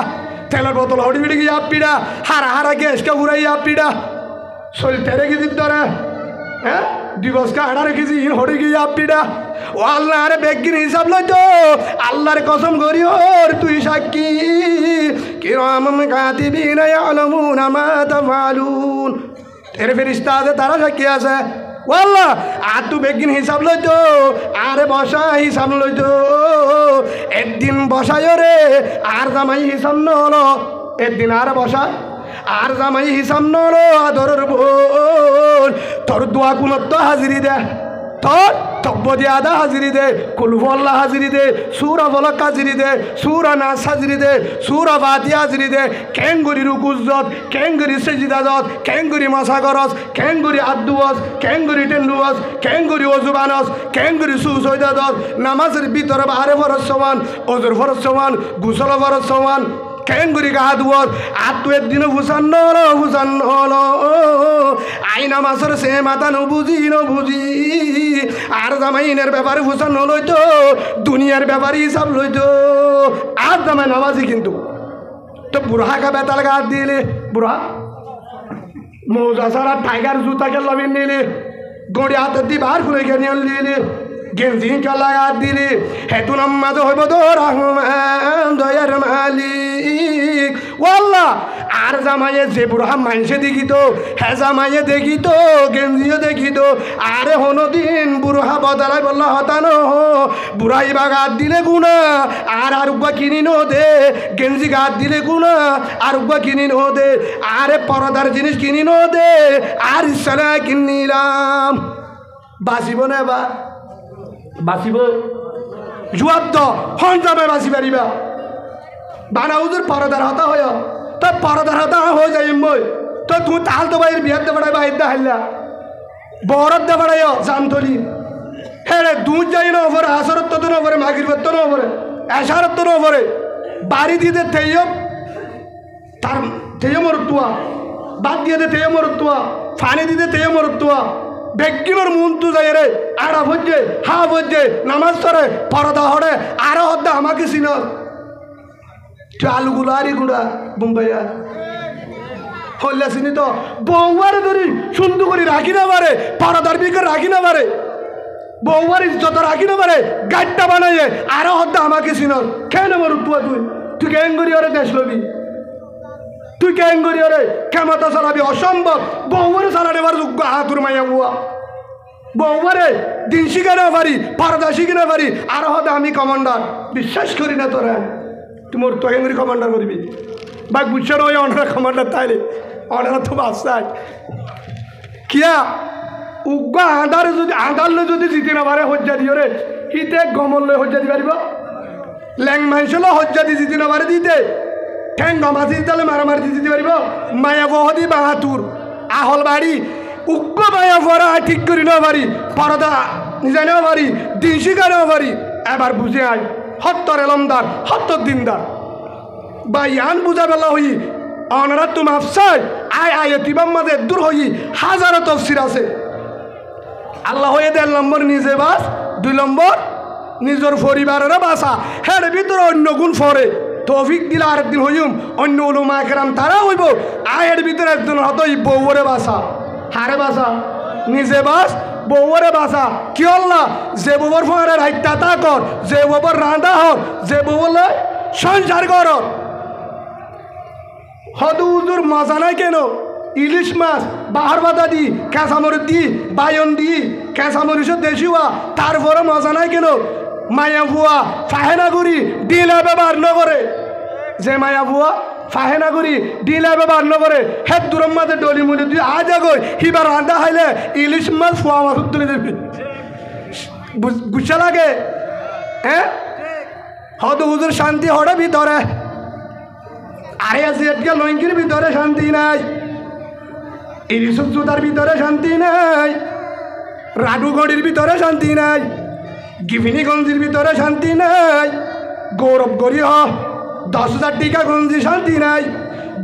তেলের বোতল হড়ি ভিড়ি গিয়ে পিড়া হারা হারা গ্যাসকে ঘুরাই পিড়া চলতে রেখে দিত ধরে হ্যাঁ দিবসকে হাড়া রেখেছি হড়ি গিয়ে পিড়া ও আল্লাহ আরে বেগিন হিসাব লই তো আল্লাহর কসম করি ওর তুই সাক্ষী কিরামান কাতিবিনা ইয়ালামুনা মা তাফআলুন এর ফেরেশতা আছে তারা সাক্ষী আছে ও আল্লাহ আর তুই বেগিন হিসাব লই তো আরে বসা হিসাব লই তো একদিন বসায় রে আর জামাই হিসাব নলো একদিন আর বসা আর জামাই হিসাব নলো আদরের বোন তোর দোয়া কুনত হাজিরি দে তোর তব্বদি আদা হাজিরি দে কুলফল্লা হাজিরি দে সুরা ফলক হাজিরি দে সুরা নাস হাজিরি দে সুরা বাতি হাজিরি দে কেঙ্গুরি রুকুজত কেঙ্গুরি সেজিদাজত কেঙ্গুরি মাসাগরস কেঙ্গুরি আদুবস কেঙ্গুরি টেন্ডুবস কেঙ্গুরি অজুবানস কেঙ্গুরি সুসৈদাদত নামাজের ভিতরে বাহারে ফরজ সমান অজুর ফরজ সমান গুসল ফরজ সমান কেঙ্গুরি গা ধুয়ত আর তু একদিন ভূষণ হলো আইনা মাসের সে মাথা নবুঝি আর জামাইনের ব্যাপারে ভূষণ হলোই তো দুনিয়ার ব্যাপারে হিসাব লইতো আর জামাই নামাজি কিন্তু তো বুড়া কা বেতাল গা দিলে বুড়া মৌজা সারা টাইগার জুতাকে লবিন নিলে গড়ি হাতের দি বার করে নিয়ে নিলে গেঞ্জি লাগা দিলি হেতু নামাজ হইব তো রহমান দয়ার মালিক ও আল্লাহ আর জামাইয়ে যে বুড়া মানুষে দেখিত হ্যাঁ জামাইয়ে দেখিত গেঞ্জিও দেখিত আরে হনদিন বুড়া বদলাই বললা হতানো বুড়াই বা গাত দিলে গুণা আর উবা কিনি নো দে গেঞ্জি গাত দিলে গুণা আর উবা কিনি নো দে আরে পরদার জিনিস কিনি নো দে আর ইচ্ছা কিনিলাম বাঁচিব না এবার বাঁচিব জবাব দ হন যাবে বাঁচি পারিবা বানা হুজুর পরদার হতা হয় তো পরদার হতা হয়ে যাই মই তো তুমি তাল তো বাইর বিয়ার দে বাড়াই বাইর দা হাইলা বরত দে বাড়াই জামতলি হ্যাঁ রে দুধ যাই না ওপরে আসরত তো না ওপরে মাগির তো না ওপরে এসারত তো না ওপরে বাড়ি দিতে তেইও তার তেইও মরতুয়া বাদ দিয়ে দে তেইও মরতুয়া ফানি দিতে তেইও মরতুয়া বেগিনোর মন তু যাই রে আড়া ভজ্জে হা ভজ্জে নামাজ ধরে পরদা হরে আরো হদ্দা আমাকে চিন তুই আলুগুলো আরি গুড়া বোম্বাইয়া হল্লা চিনি তো বউয়ারে ধরি সুন্দর করে রাখি না পারে পরদার বিকে রাখি না পারে বউয়ার ইজ্জত রাখি না পারে গাড়টা বানাইয়ে আরো হদ্দা আমাকে চিন কেন মর তুয়া তুই কেন করি ওরে দেশ লবি তুই কেন করি ওরে ক্ষমতা চালাবি অসম্ভব বউয়ারে চালানে পার যোগ্য হাতুর মাইয়া বুয়া বউয়ারে দিন শিখে না পারি পরদা শিখে না পারি আরো হদ্দা আমি কমান্ডার বিশ্বাস করি না তোরা তুই মোর তোকে করি কমান্ডার করবি বা বুঝছে নয় অনারা কমান্ডার তাইলে অনারা তো বাচ্চায় কিয়া উগ্র আঁধারে যদি আঁধারলে যদি জিতে না পারে হজ্জা দিও রে হিতে গমল হজ্জা দি পারিব ল্যাং মাইসল হজ্জা দি জিতে না পারে দিতে ঠ্যাং গমাছি দিতে মারামারি দি দিতে পারিব মায়া বহদি বাহাতুর আহল বাড়ি উগ্র মায়া পড়া ঠিক করি না পারি পরদা নিজে নেওয়া পারি দিন শিখা নেওয়া পারি এবার বুঝে আয় হত্তর এলমদার হত্তর দিনদার বা ইয়ান বুঝা বেলা হই অনারা তুমি আফসাই আয় আয় তিবাম মাঝে দূর হই হাজারো তফসির আছে আল্লাহ হয়ে 1.5 নম্বর নিজে বাস 2 নম্বর নিজের পরিবারের বাসা হ্যাঁ ভিতরে অন্য গুণ ফরে তৌফিক দিলে আরেকদিন হইম অন্য উলুমা কেরাম তারা হইব আয়ের ভিতরে একজন হতই বউরে বাসা হারে বাসা নিজে বাস বউরে বাসা কি আল্লাহ যে বউর ফোয়ারে রাইতা তা কর যে বউর রাঁধা হর যে বউলে সংসার কর হদু উজুর মজা নাই কেন ইলিশ মাছ বাহার বাদা দি কাঁচামরিচ দি বায়ন দি কাঁচামরিচের দেশিওয়া তারপরে মজা নাই কেন মায়া বুয়া ফাহেনাগুড়ি ডিলা ব্যবহার নগরে যে মায়া বুয়া ফাহেনাগুড়ি ডিলা ব্যবহার নগরে হেদ দূরের মাঝে ডলি মুলি তুই আজ আগই হিবার রাঁধা খাইলে ইলিশ মাছ ফুয়া মাছ তুলে দেবি বুঝা লাগে হ্যাঁ হদ হুজুর শান্তি হরে ভিতরে আরে আছে আজকে লঙ্কির ভিতরে শান্তি নাই ইলিশ জুতার ভিতরে শান্তি নাই রাডুগড়ির ভিতরে শান্তি নাই গিভিনিগঞ্জির ভিতরে শান্তি নাই গৌরব গড়ি 10,000 টাকা গঞ্জি শান্তি নাই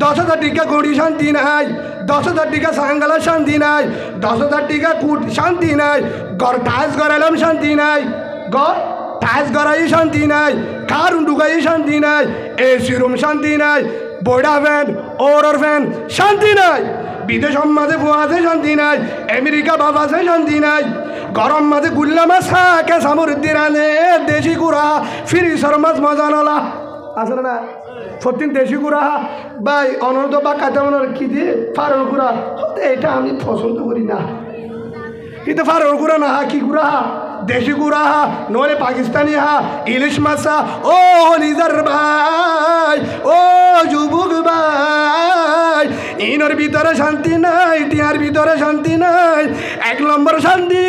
10,000 টাকা গড়ি শান্তি নাই 10,000 টাকা সাঙ্গালা শান্তি নাই 10,000 টাকা কুট শান্তি নাই গড় টাইস গড়াইলাম শান্তি নাই গড় টাইস গড়াই শান্তি নাই কারুন ঢুকাই শান্তি নাই এসি রুম শান্তি নাই বড়া ফ্যান ওর ফ্যান শান্তি নাই বিদেশ মাঝে ফুয়াছে শান্তি নাই আমেরিকা বাবাছে শান্তি নাই গরম মাঝে গুল্লা মাছ খা কেঁচামরিচ রানে দেশি কুড়া ফিরিসর মাছ মজা নলা আসলে না প্রতিদিন দেশি কুড়া ভাই অনর্দ বা কাতে মনের কি দিয়ে ফারুর কুড়া এটা আমি পছন্দ করি না কিন্তু ফারুর কুড়া না কি কুড়া দেশি কুড়া নইলে পাকিস্তানি ইলিশ মাছ ও নিজার ভাই ও যুবক ভাই ইনর ভিতরে শান্তি নাই টিয়ার ভিতরে শান্তি নাই 1 নম্বর শান্তি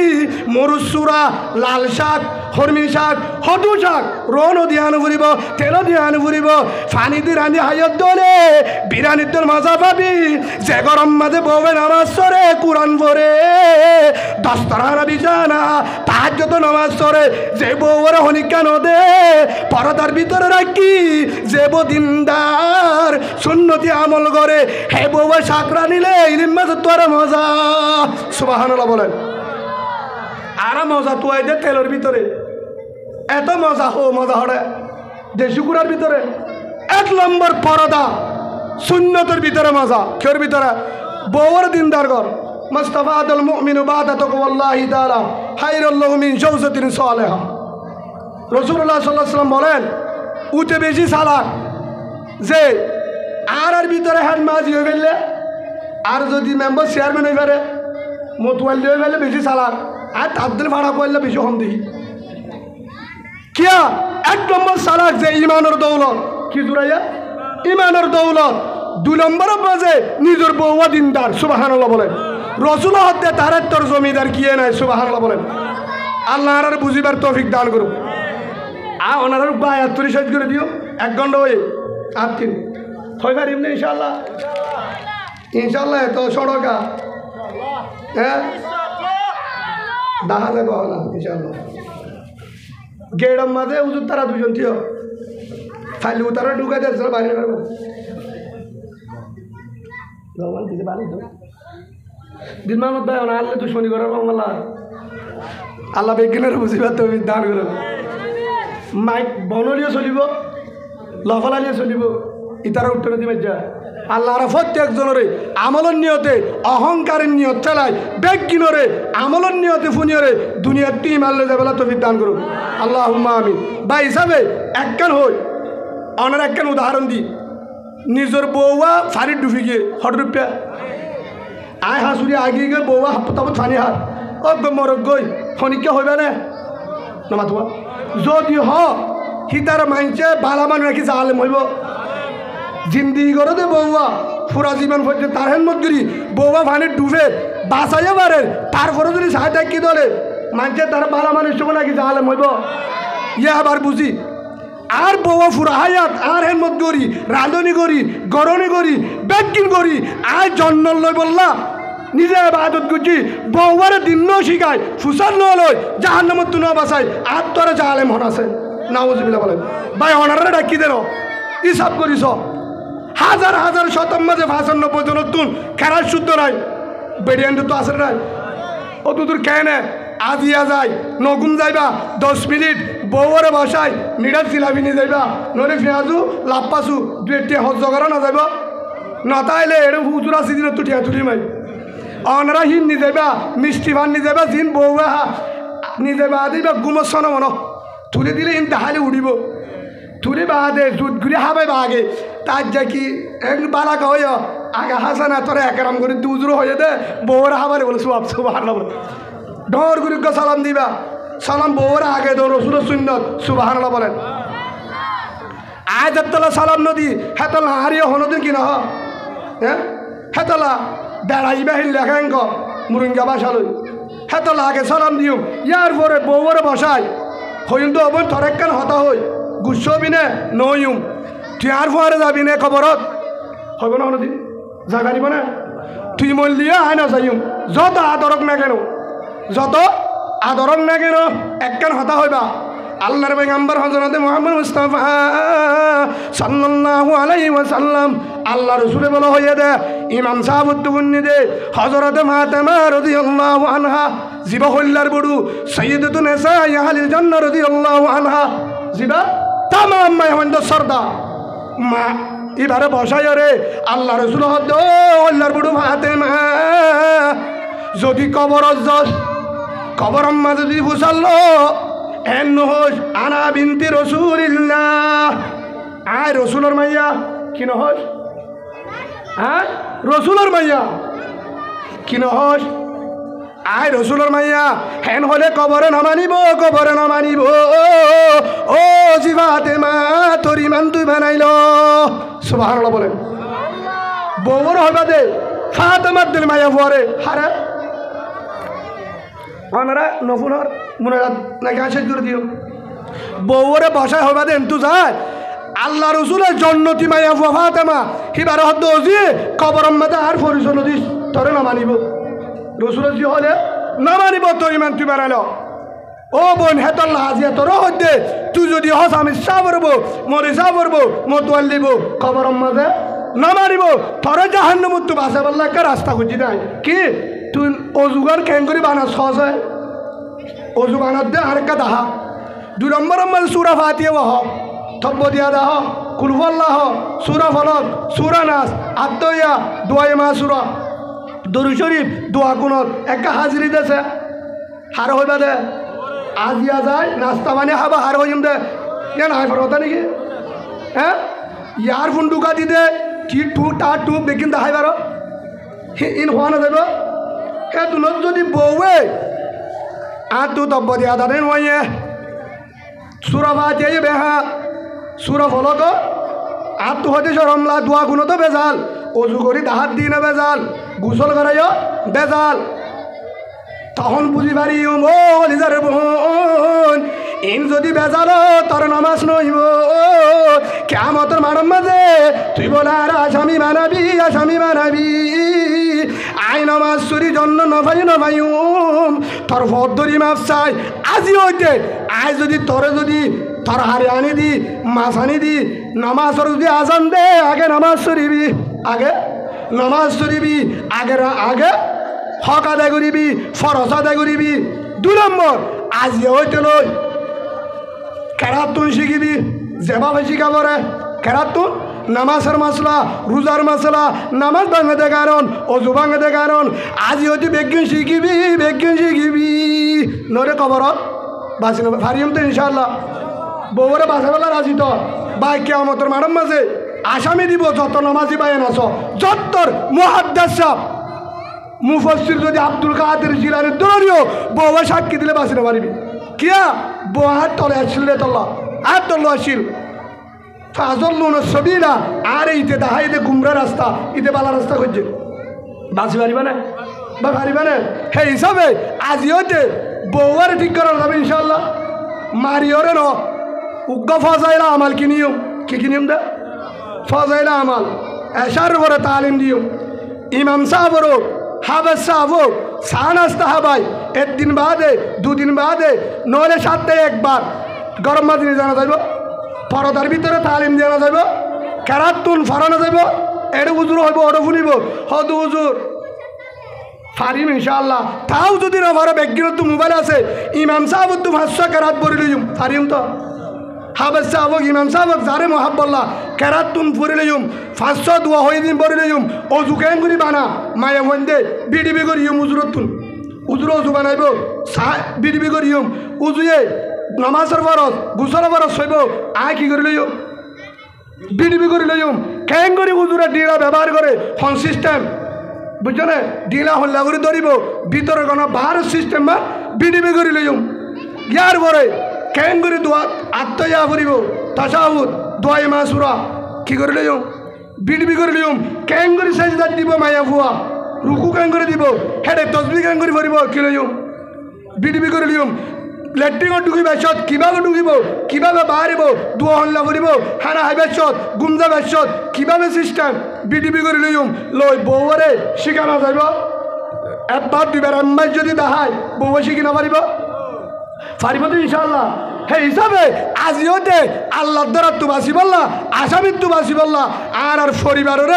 মরুচুরা লাল শাক হরমি শাক হদু শাক রণ ধ্যান ফুরিব তেল ধ্যান ফুরিব ফানি দি রান্ধি হাইয়ত দলে বিরানির দল মজা পাবি যে গরম মাঝে বউবে নামাজ সরে কোরআন পড়ে 10 তারা বিছানা তাহাজ্জুদ নামাজ সরে যে বউরে হনিকা নদে পরদার ভিতরে রাখি যে বউ দিনদার সুন্নতি আমল করে হে বউয়ে শাকরা নিলে ইলিম মাঝে তোর মজা সুবহানাল্লাহ বলেন আর মজা তুই দে তেলের ভিতরে এত মজা মজা হরে দেশি কুড়ার ভিতরে 1 নম্বর পরদা সুন্নতের ভিতরে মজা কের ভিতরে বউর দিনদার ঘর মুস্তাফাদুল মুমিনু বাদা তাকওয়াল্লাহি তাআলা খায়রুল্লাহু মিন জাওজাতিন সালেহা রাসূলুল্লাহ সাল্লাল্লাহু আলাইহি ওয়াসাল্লাম বলেন উতে বেশি সালাত যে আর ভিতরে হ্যান্ড মাঝি হয়ে গেলে আর যদি মেম্বার চেয়ারম্যান হয়ে পারে মতুয়াল হয়ে গেলে বেশি চালাক আর তাদের ভাড়া করলে বেশি হম দেখি কিয়া 1 নম্বর চালাক যে ইমানের দৌলত কি জুড়াইয়া ইমানের দৌলত 2 নম্বরের মাঝে নিজের বউয়া দিনদার সুবহানাল্লাহ বলেন রসুল হত্যা তার তোর জমিদার কিয়ে নাই সুবহানাল্লাহ বলেন আল্লাহ আর বুঝিবার তৌফিক দান করুন ওনার বায়াত পরিশোধ করে দিও 1 ঘন্টা হয়ে আর 3 হয় পারিম না ইনশাআল্লাহ ইনশাআল্লাহ তো সড়কা হ্যাঁ দেখা যাবে না ইনশাআল্লাহ গেড়ার মাঝে উজুর তারা 2 জন থিও খালি উতারা ঢুকাই যাচ্ছে বাইরে বেরোবে দিন মাহমুদ ভাই আল্লাহ দুশ্মনী করার আল্লাহ আল্লাহ বেগিনের বুঝিবার তো দান করে মাইক বনলিও চলিব লফলালিও চলিব ইতারা উত্তর দিবে যা আল্লাহর প্রত্যেকজনের আমলের নিয়তে অহংকারের নিয়ত চালায় বেগিনরে আমলের নিয়তে ফুনিয়রে দুনিয়ার টিম আল্লাহ যাবেলা তৌফিক দান করুন আল্লাহুম্মা আমিন ভাই হিসাবে একখান হই অনার একখান উদাহরণ দি নিজের বউয়া ফাড়ি ডুবি গিয়ে 100 রুপিয়া আয় হাসুরি আগে গিয়ে বউয়া তাবত ফানি হার ও মরক গই খনিকে হইবে না নমাতুয়া যদি হ হিতার মাইনছে বালা মান রাখি জালেম হইব জিন্দিগি করে দে বউয়া পুরা জীবন পর্যন্ত তার হেলমত করি বউয়া ফানি ডুবে বাঁচাইয়া পারে তারপরে যদি সাহায্য কি দলে মানছে তারা বালা মানুষ নাকি জালেম হইব ইয়ে আবার বুঝি আর বউয়া ফুরা হায়াত আর হেলমত করি রাঁধনি করি গরনি করি বেকিন করি আর জন্ম লই বললা নিজে আবাদত করছি বউয়ারে দিন শিখায় ফুসার নয় জাহান নামত তুনা বাসায় আর তোরা জালেম হন আছে নাউজুবিল্লাহ বলেন ভাই হনারে ডাকি দেন হিসাব করিস হাজার হাজার শতম মাঝে 95 জন তুন খেলার শুদ্ধ নাই বেরিয়ান তো আসে নাই ও তুই কেন আজিয়া যায় নগুন যাইবা 10 মিনিট বউরে বসাই নিডাল সিলাবি নিয়ে যাইবা নলে পেঁয়াজু লাপ্পাসু 2 হজ করা না যাইব নতাইলে এর হুজুরা সিদিন তো টিয়া তুলি মাই অনরা হিন নিয়ে যাইবা মিষ্টি ভান নিয়ে যাইবা জিন বউয়া নিয়ে যাইবা দিবা গুমসন মন তুলে দিলে ইন তাহালে উড়িব তুলে বাদে দুধ ঘুরে হাবাই বাগে তার যা কি এক বালা কয় আগে হাসানা তোরা একরাম করে দুজুরো হয়ে দে বউরা হাবারে বলে সুবাব সুবহানাল্লাহ ডর গুরুকে সালাম দিবা সালাম বউরা আগে দো রসুল সুন্নত সুবহানাল্লাহ বলেন আয়াতলা সালাম নদী হেতলা হারিয়ে হনদিন কি না হ্যাঁ হেতলা বেড়াইবা হিল লেখাঙ্ক মুরুঙ্গা বাসালই হেতলা আগে সালাম দিও ইয়ার পরে বউরে বসাই হইন তো অবন থরেকান হতা হই গুসবি নে নইম তুই আর ফুয়ারে যাবি নে খবরত হইব না হনদিন জাগারিব না তুই মল্লিয়া আয় না যাইম যত আদরক না কেন যত আদরক না কেন একখান হতা হইবা আল্লাহর পয়গম্বর হযরত মুহাম্মদ মুস্তাফা সাল্লাল্লাহু আলাইহি ওয়াসাল্লাম আল্লাহ রাসূলে বলা হইয়া দে ইমাম সাহেব উদ্দুগুন্নি দে হযরত ফাতেমা রাদিয়াল্লাহু আনহা জিবা হল্লার বড়ু সাইয়্যিদাতুন নিসা আহলিল জান্নাহ রাদিয়াল্লাহু আনহা জিবা তাম মাহমদ সরদা মা এবারে বসায় রে আল্লাহ রাসূল হদ হল্লার বড়ু ফাতেমা যদি কবরত যাস কবর আম্মা যদি বুঝালো এন হোস আনা বিনতি রসুলিল্লাহ আয় রসুলের মাইয়া কি নহস হ্যাঁ রসুলের মাইয়া কি নহস আয় রসুলের মাইয়া হেন হলে কবরে নামানিব ও জিবাতে মা তোর ইমান তুই বানাইল সুবহানাল্লাহ বলেন বউর হইবা দে ফাতেমার দিল মাইয়া পরে হারা ওনারা নফুলর মুনাজাত নাকি শেষ করে দিও বউরে বসায় হবা দেন তু যায় আল্লাহ রসুলের জন্নতি মাইয়া ফাতেমা হিবার হদ্দ অজি কবরম মাথা আর পরিচয় দিস তোরে না মানিব রসুলের জি হলে না মানিব তো ইমান তুই বেড়াইল ও বোন হেতল্লা হাজিয়া তোর হদ্দে তুই যদি হস আমি চা পড়বো মরে চা পড়বো মতোয়াল দিব কবরম মাঝে না মানিব তোরে জাহান্নামত তুই বাসা বললে একটা রাস্তা খুঁজি নাই কি তুই অজুগান কেন করে বানাস সহজ হয় অজু বানাত দে আরেকটা দাহা 2 নম্বর সুরা ফাতিহা ওহ থব্ব দিয়া দাহ কুলহুয়াল্লাহ সুরা ফলক সুরা নাস আত্মইয়া দোয়া মা সুরা দরুদ শরীফ দোয়া গুণত একটা হাজিরি দেছে হার হইবা দে আজিয়া যায় নাস্তা মানে হাবা হার হইম দে কেন হাই ফরতা নাকি হ্যাঁ ইয়ার ফোন ঢুকা দিতে কি টু টা টু বেকিন দেখাই বারো ইন হওয়া না যাব হে তুলত যদি বউয়ে আর তু তব্য দিয়া দাঁড়ে নয় সুরা ভাতিয়ে বেহা সুরা ফলক আর তু হতে রমলা দোয়া গুণ তো বেজাল অজু করি দাহাত দিই না বেজাল গোসল করাইও বেজাল তখন বুঝি পারি ও লিজার বোন ইন যদি বেজাল তোর নামাজ নইব কেমতর মানব মাঝে তুই বলে আর আসামি বানাবি আই নামাজ চুরি জন্য নভাই তোর ভদ্দরি মাছ চাই আজি হইতে আই যদি তোরে যদি তোর হারে আনি দি মাছ আনি দি নামাজর যদি আজান দে আগে নামাজ চুরিবি আগে হক আদায় করিবি ফরজ আদায় করিবি 2 নম্বর আজি হইতে লই কেরাতুন শিখিবি যেভাবে শিখাবরে কেরাতুন নামাজের মশলা রোজার মশলা নামাজ ভাঙতে কারণ অজু ভাঙতে কারণ আজি হইতে বেগিন শিখিবি নরে কবরত বাঁচি নেবে ফারিম তো ইনশাল্লাহ বউরে বাঁচাবেলা রাজি তো বাই কেয়ামতের মানব মাঝে আসামি দিব যত নামাজি বাইন আস যত্তর মুহাদ্দিস সাহেব মুফাসসির যদি আব্দুল কাদের জিলানী দৌড়িও বউয়ে সাক্ষী দিলে বাঁচিতে পারবি কিয়া বউ হাত তলে আসছিল তল্লা হাত তল্ল আসিল ফাজল্লুন সবিলা আর ইতে দাহাই দে গুমরা রাস্তা ইতে বালা রাস্তা খুঁজছে বাঁচি পারিবা না বা পারিবা না সেই হিসাবে আজিওতে বউয়ার ঠিক করা যাবে ইনশাল্লাহ মারিওরে ন উগ্র ফজাইলা আমাল কি নিয়ম কি নিয়ম দে ফজাইলা আমাল এশার উপরে তালিম দিও ইমাম সাহেবরও হাবেজ সাহেব সানাস্তা হাবাই 1 দিন বাদে 2 দিন বাদে নলে 7টায় একবার গরম মাদিনে জানা যাইব পরদার ভিতরে তালিম জানা যাইব কেরাতুন ফরানো যাইব এর উজুর হইব ওটা ফুলিব হদ উজুর ফারিম ইনশাআল্লাহ তাও যদি না ভালো ব্যক্তিগত মোবাইল আছে ইমাম সাহেব তো 500 কেরাত পড়ি লইম ফারিম তো হাবেজ সাহেব ইমাম সাহেব যারে মহাব্বল্লাহ কেরাতুন পড়ি লইম 500 দোয়া হই দিন পড়ি লইম অজু কেন করি বানা মায়া মন্দে বিডিবি করিম উজুরতুন উজু বানাইব বিডিবি করিম উজুয়ে নামাজের ফরজ গোসল ফরজ হইব আয় কি করে লইম বিডিবি করে লইম কেন করি উজুরে ডিলা ব্যবহার করে হন সিস্টেম বুঝছো না ডিলা হল্লা করে ধরিব ভিতরে কোনো বাহার সিস্টেম বা বিডিবি করে লইম ইয়ার পরে কেন করে দোয়া আত্ময়া করিব তাসাহুদ দোয়া মাসুরা কি করে লইম বিডিবি করে লইম কেন করে সাজদা দিব মায়া ফুয়া রুকু কেন করে দিব হেডে তসবি কেন করে ভরিব কি লইম বিডিবি করে লইম লেট্রিনত ঢুকিব বেশত কিভাবে ঢুকিব কিভাবে বাহারিব দোয়া হল্লা করিব হানা হাই বেশত গুমজা বেশত কিভাবে সিস্টেম বিডিবি করে লইম লই বউরে শিখানো যাইব একবার 2বার আম্মাই যদি দেখায় বউয়ে শিখি না পারিব তো ইনশাআল্লাহ সেই হিসাবে আজিওতে আল্লাহর দ্বারা তু বাঁচি বললা আসামির তু বাঁচি বললা আর পরিবারের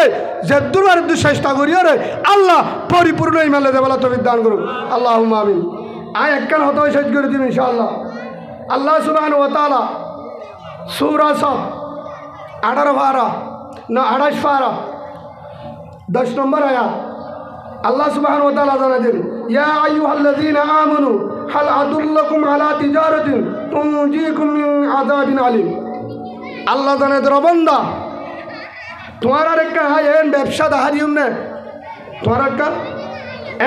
যে দুর্বার চেষ্টা করিও রে আল্লাহ পরিপূর্ণ ইমালে দেবলা তবে দান করুক আল্লাহ আমিন আয় একখান হতো শেষ করে দিব ইনশাআল্লাহ আল্লাহ সুবহানাহু ওয়া তাআলা সূরা সব 18 পারা না 28 পারা 10 নম্বর আয়াত আল্লাহ সুবহানাহু ওয়া তাআলা জানালেন ইয়া আইয়ুহাল্লাযীনা আমানু হাল আদুল্লাকুম আলা তিজারাতিন তুনজিকুম মিন আযাবিন আলিম আল্লাহ জানে তোর বান্দা তোমার আর একটা এন ব্যবসা দাহারিউম না তোমার একটা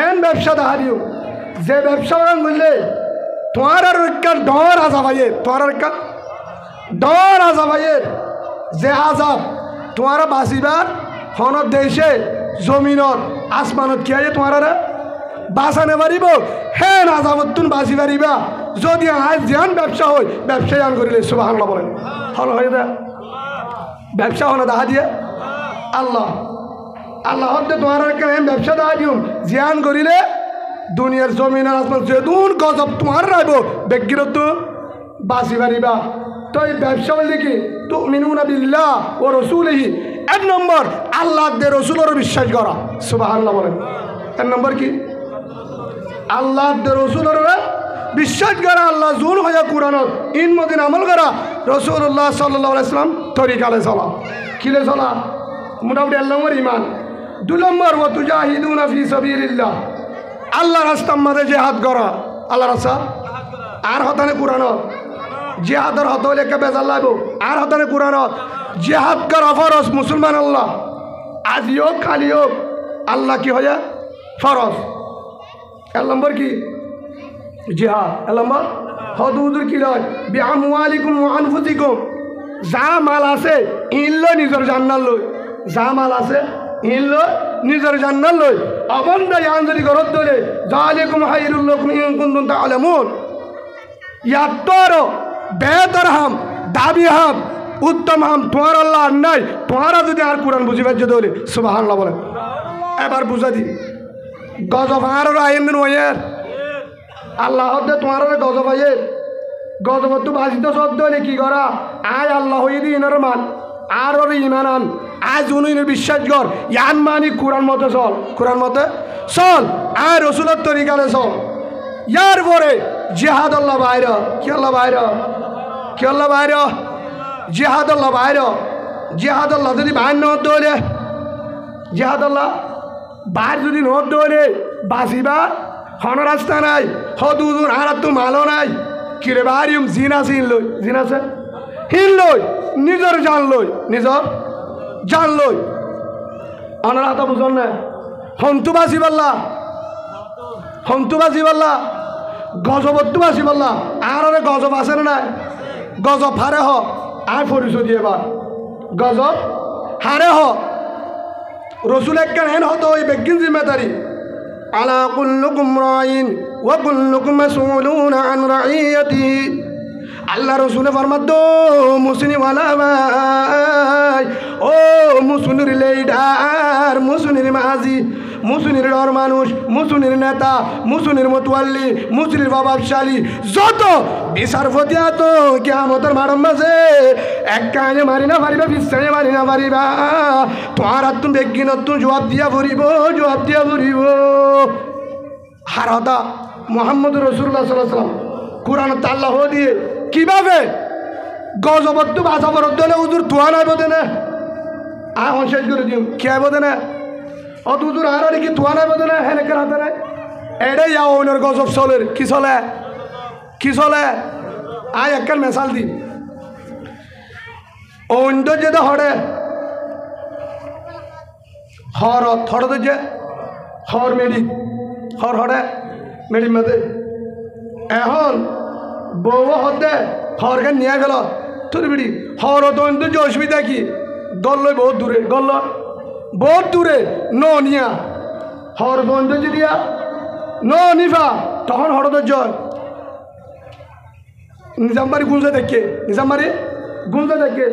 এন ব্যবসা দাহারিউম যে ব্যবসা করলে তোমার আর একটা ডর আজাবাইয়ে তোমার আর একটা ডর আজাবাইয়ের যে আজাব তোমার বাঁচিবার হনত দেশে জমিনত আসমানত কি আছে তোমার বাঁচানে পারিব হে আজাবত তুমি বাঁচি পারিবা যদি আজ যেন ব্যবসা হয় ব্যবসায় আন করিলে সুবহানাল্লাহ বলেন হল হয়ে দে ব্যবসা হলো দেখা দিয়ে আল্লাহ হতে তোমার একটা ব্যবসা দেখা দিও জিয়ান করিলে দুনিয়ার জমিনের আসমান যেদুন গজব তোমার রাখবো ব্যক্তিগত বাঁচি পারিবা তো এই ব্যবসা বললে কি তুমিনুনা বিল্লাহ ও রাসূলিহি 1 নম্বর আল্লাহ দে রসুলের বিশ্বাস করা সুবহানাল্লাহ বলেন 1 নম্বর কি আল্লাহ দে রসুলের বিশ্বাস করা আল্লাহ জুল হয়ে কুরআনত ইন মদিন আমল করা রাসূলুল্লাহ সাল্লাল্লাহু আলাইহি সাল্লাম তরিকালে চলা কিলে চলা মোটামুটি 1 নম্বর ইমান 2 নম্বর ওয়া তুজাহিদুনা ফি সাবিলিল্লাহ আল্লাহ রাস্তার মাঝে জিহাদ করা আল্লাহ রাস্তা আর হতানে কুরআনত জিহাদের হত হলে একটা বেজাল লাগবো আর হতানে কুরআনত জিহাদ করা ফরজ মুসলমান আল্লাহ আজি হোক কালি হোক আল্লাহ কি হয়ে ফরজ। 1 নম্বর কি জিহাদ। 1 নম্বর হদুদুর কি লয় বিআমওয়ালিকুম ওয়া আনফুসিকুম। যা মাল আছে ইনলো নিজের জান্নাত লই, যা মাল আছে ইনলো নিজের জান্নাত লই। অবন্ধ ইয়ান যদি গরত ধরে যালিকুম খায়রুল লাকুম ইন কুনতুম তা'লামুন। ইয়াত্তর বেহতর হাম দাবি হাম উত্তম হাম তোমার আল্লাহ আর নাই। তোমারা যদি আর কোরআন বুঝি পাচ্ছ তাহলে সুবহানাল্লাহ বলেন। এবার বুঝা দি গজব আর আইন দিন ওয়ের আল্লাহ হতে তোমার গজব আইয়ের গজব তো বাজিত সদ্য হলে কি করা আয় আল্লাহ হয়ে দি ইনার মান আর ওর ইমান আন আজ উনি বিশ্বাস কর ইয়ান মানি কোরআন মতে চল, কোরআন মতে চল আর রসুলের তরিকালে চল। ইয়ার পরে জিহাদ আল্লাহ বাইর কি আল্লাহ বাইর কি আল্লাহ বাইর জিহাদ আল্লাহ বাইর। জিহাদ আল্লাহ যদি বাইর নহত হলে জিহাদ আল্লাহ বাইর যদি নহত হলে বাঁচিবা হন রাস্তা নাই হদুদুর আর তো মালো নাই কিরে বাড়িম জিন আছে হিনলই জিন আছে হিনলই নিজের জান লই নিজর জান লই অনার হাতা বুঝন না হন্তু বাঁচি পাল্লা হন্তু বাঁচি পাল্লা গজবত্তু বাঁচি পাল্লা আর গজব আছে না নাই গজব হারে হ আর পরিচয় দিয়ে এবার গজব হারে হ রসুল একখান হেন হতো ওই বেগিন জিম্মেদারি আলা কুল্লুকুম রাইন ওয়া কুল্লুকুম মাসউলুন আন রাইয়াতিহি। আল্লাহ রসুলে ফরমাত মুসনি ওয়ালা ভাই ও মুসুনির লেডার মুসুনির মাঝি মুসুনির ডর মানুষ মুসুনির নেতা মুসুনির মতোয়াল্লি মুসুনির প্রভাবশালী যত বিচার ফতিয়া তো কিয়ামতের মারম মাঝে এক কানে মারি না পারিবা বিশ্বাসে মারি না পারিবা তোমার আর তুমি বেগিন তুমি জবাব দিয়া ভরিব জবাব দিয়া ভরিব। হার হতা মোহাম্মদ রসুল্লাহ সাল্লাল্লাহু আলাইহি ওয়াসাল্লাম কোরআন আল্লাহ দিয়ে কিভাবে গজবত্তু বাসা বরদ দলে হুজুর তোয়া নাই বোধে না আহ শেষ করে দিও কে বোধে না অত হুজুর আর কি তোয়া নাই বোধে না হেনেকের হাতে নাই এটাই যাও ওনার গজব চলের কি চলে কি চলে আয় একখান মেশাল দি অন্য যেতে হরে হর হরতে যে হর মেডি হর হরে মেডি মেদে এখন বউ হতে হরকে নিয়ে গেল তোর বিড়ি হর তো যে অসুবিধা কি গল্ল বহুত দূরে গল্ল বহুত দূরে ন নিয়া হর বন্ধু দিয়া ন নিফা তখন হরদ জয় নিজামবাড়ি গুঞ্জে দেখে নিজামবাড়ি গুঞ্জে দেখে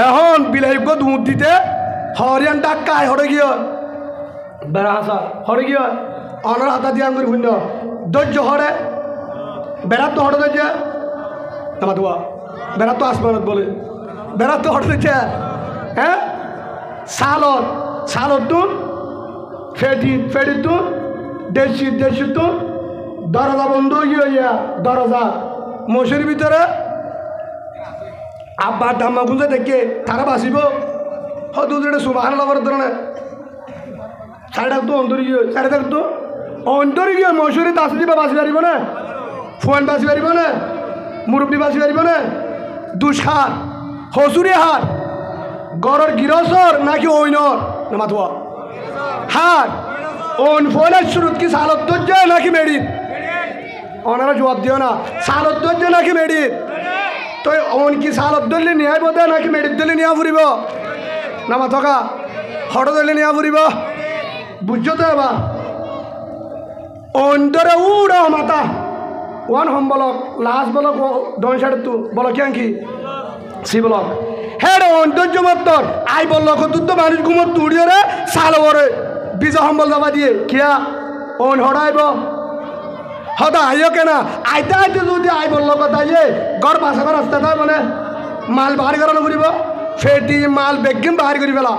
এখন বিলাইব দুধ দিতে হরিয়ান ডাক্কায় হরে গিয়ে বেড়া হাসা হরে গিয়ে অনার হাতা দিয়ে আঙ্গুর ভিন্ন ধৈর্য হরে বেড়াত তো হরে ধৈর্য আমার দোয়া বেড়াত তো আসমানত বলে বেড়াত তো হরে ধৈর্য হ্যাঁ সালত সালত তুন ফেটি ফেটি তুন দেশি দেশি তুন দরজা বন্ধ ইয়া দরজা মশুরির ভিতরে আব্বা ডাম্মা গুঁজে দেখে তারা বাঁচিব হয়তো সুবহানাল্লাহ করার ধরনের সাড়ে থাকতো অন্তরে গিয়ে সাড়ে থাকতো অন্তরে গিয়ে মশুরি তাসলি বা বাঁচি পারিব না ফোন বাঁচি পারিব না মুরব্বী বাঁচি পারিব না দুষ্কার হসুরি হার গড়ের গিরসর নাকি ওইনর মাথুয়া হার ওন ফোনের শুরুত কি সালত ধৈর্য নাকি মেডিত ওনারা জবাব দিও না সালত ধৈর্য নাকি মেডিত তো ওন কি সালত ধরলে নিয়ে বোধ নাকি মেডিত ধরলে নিয়ে ফুরিব না মাথকা হট ধরলে নিয়ে ফুরিব বুঝছো তো এবার অন্তরে উড়া মাতা ওয়ান হোম বলক লাস্ট বলক দন সাড়ে তু বলো কেন কি সি বলক হ্যাঁ রে অন্তর্য মাত্তর আই বলল কত তো মানুষ ঘুমত তুড়িয়ে রে সাল ওরে বিজা সম্বল যাবা দিয়ে কিয়া ওন হড়াইব হদা আইও কেনা আইতে আইতে যদি আই বলল কথা ইয়ে ঘর বাসা রাস্তা তাই মানে মাল বাহারি করানো ঘুরিব ফেটি মাল বেগিন বাহারি করি পেলা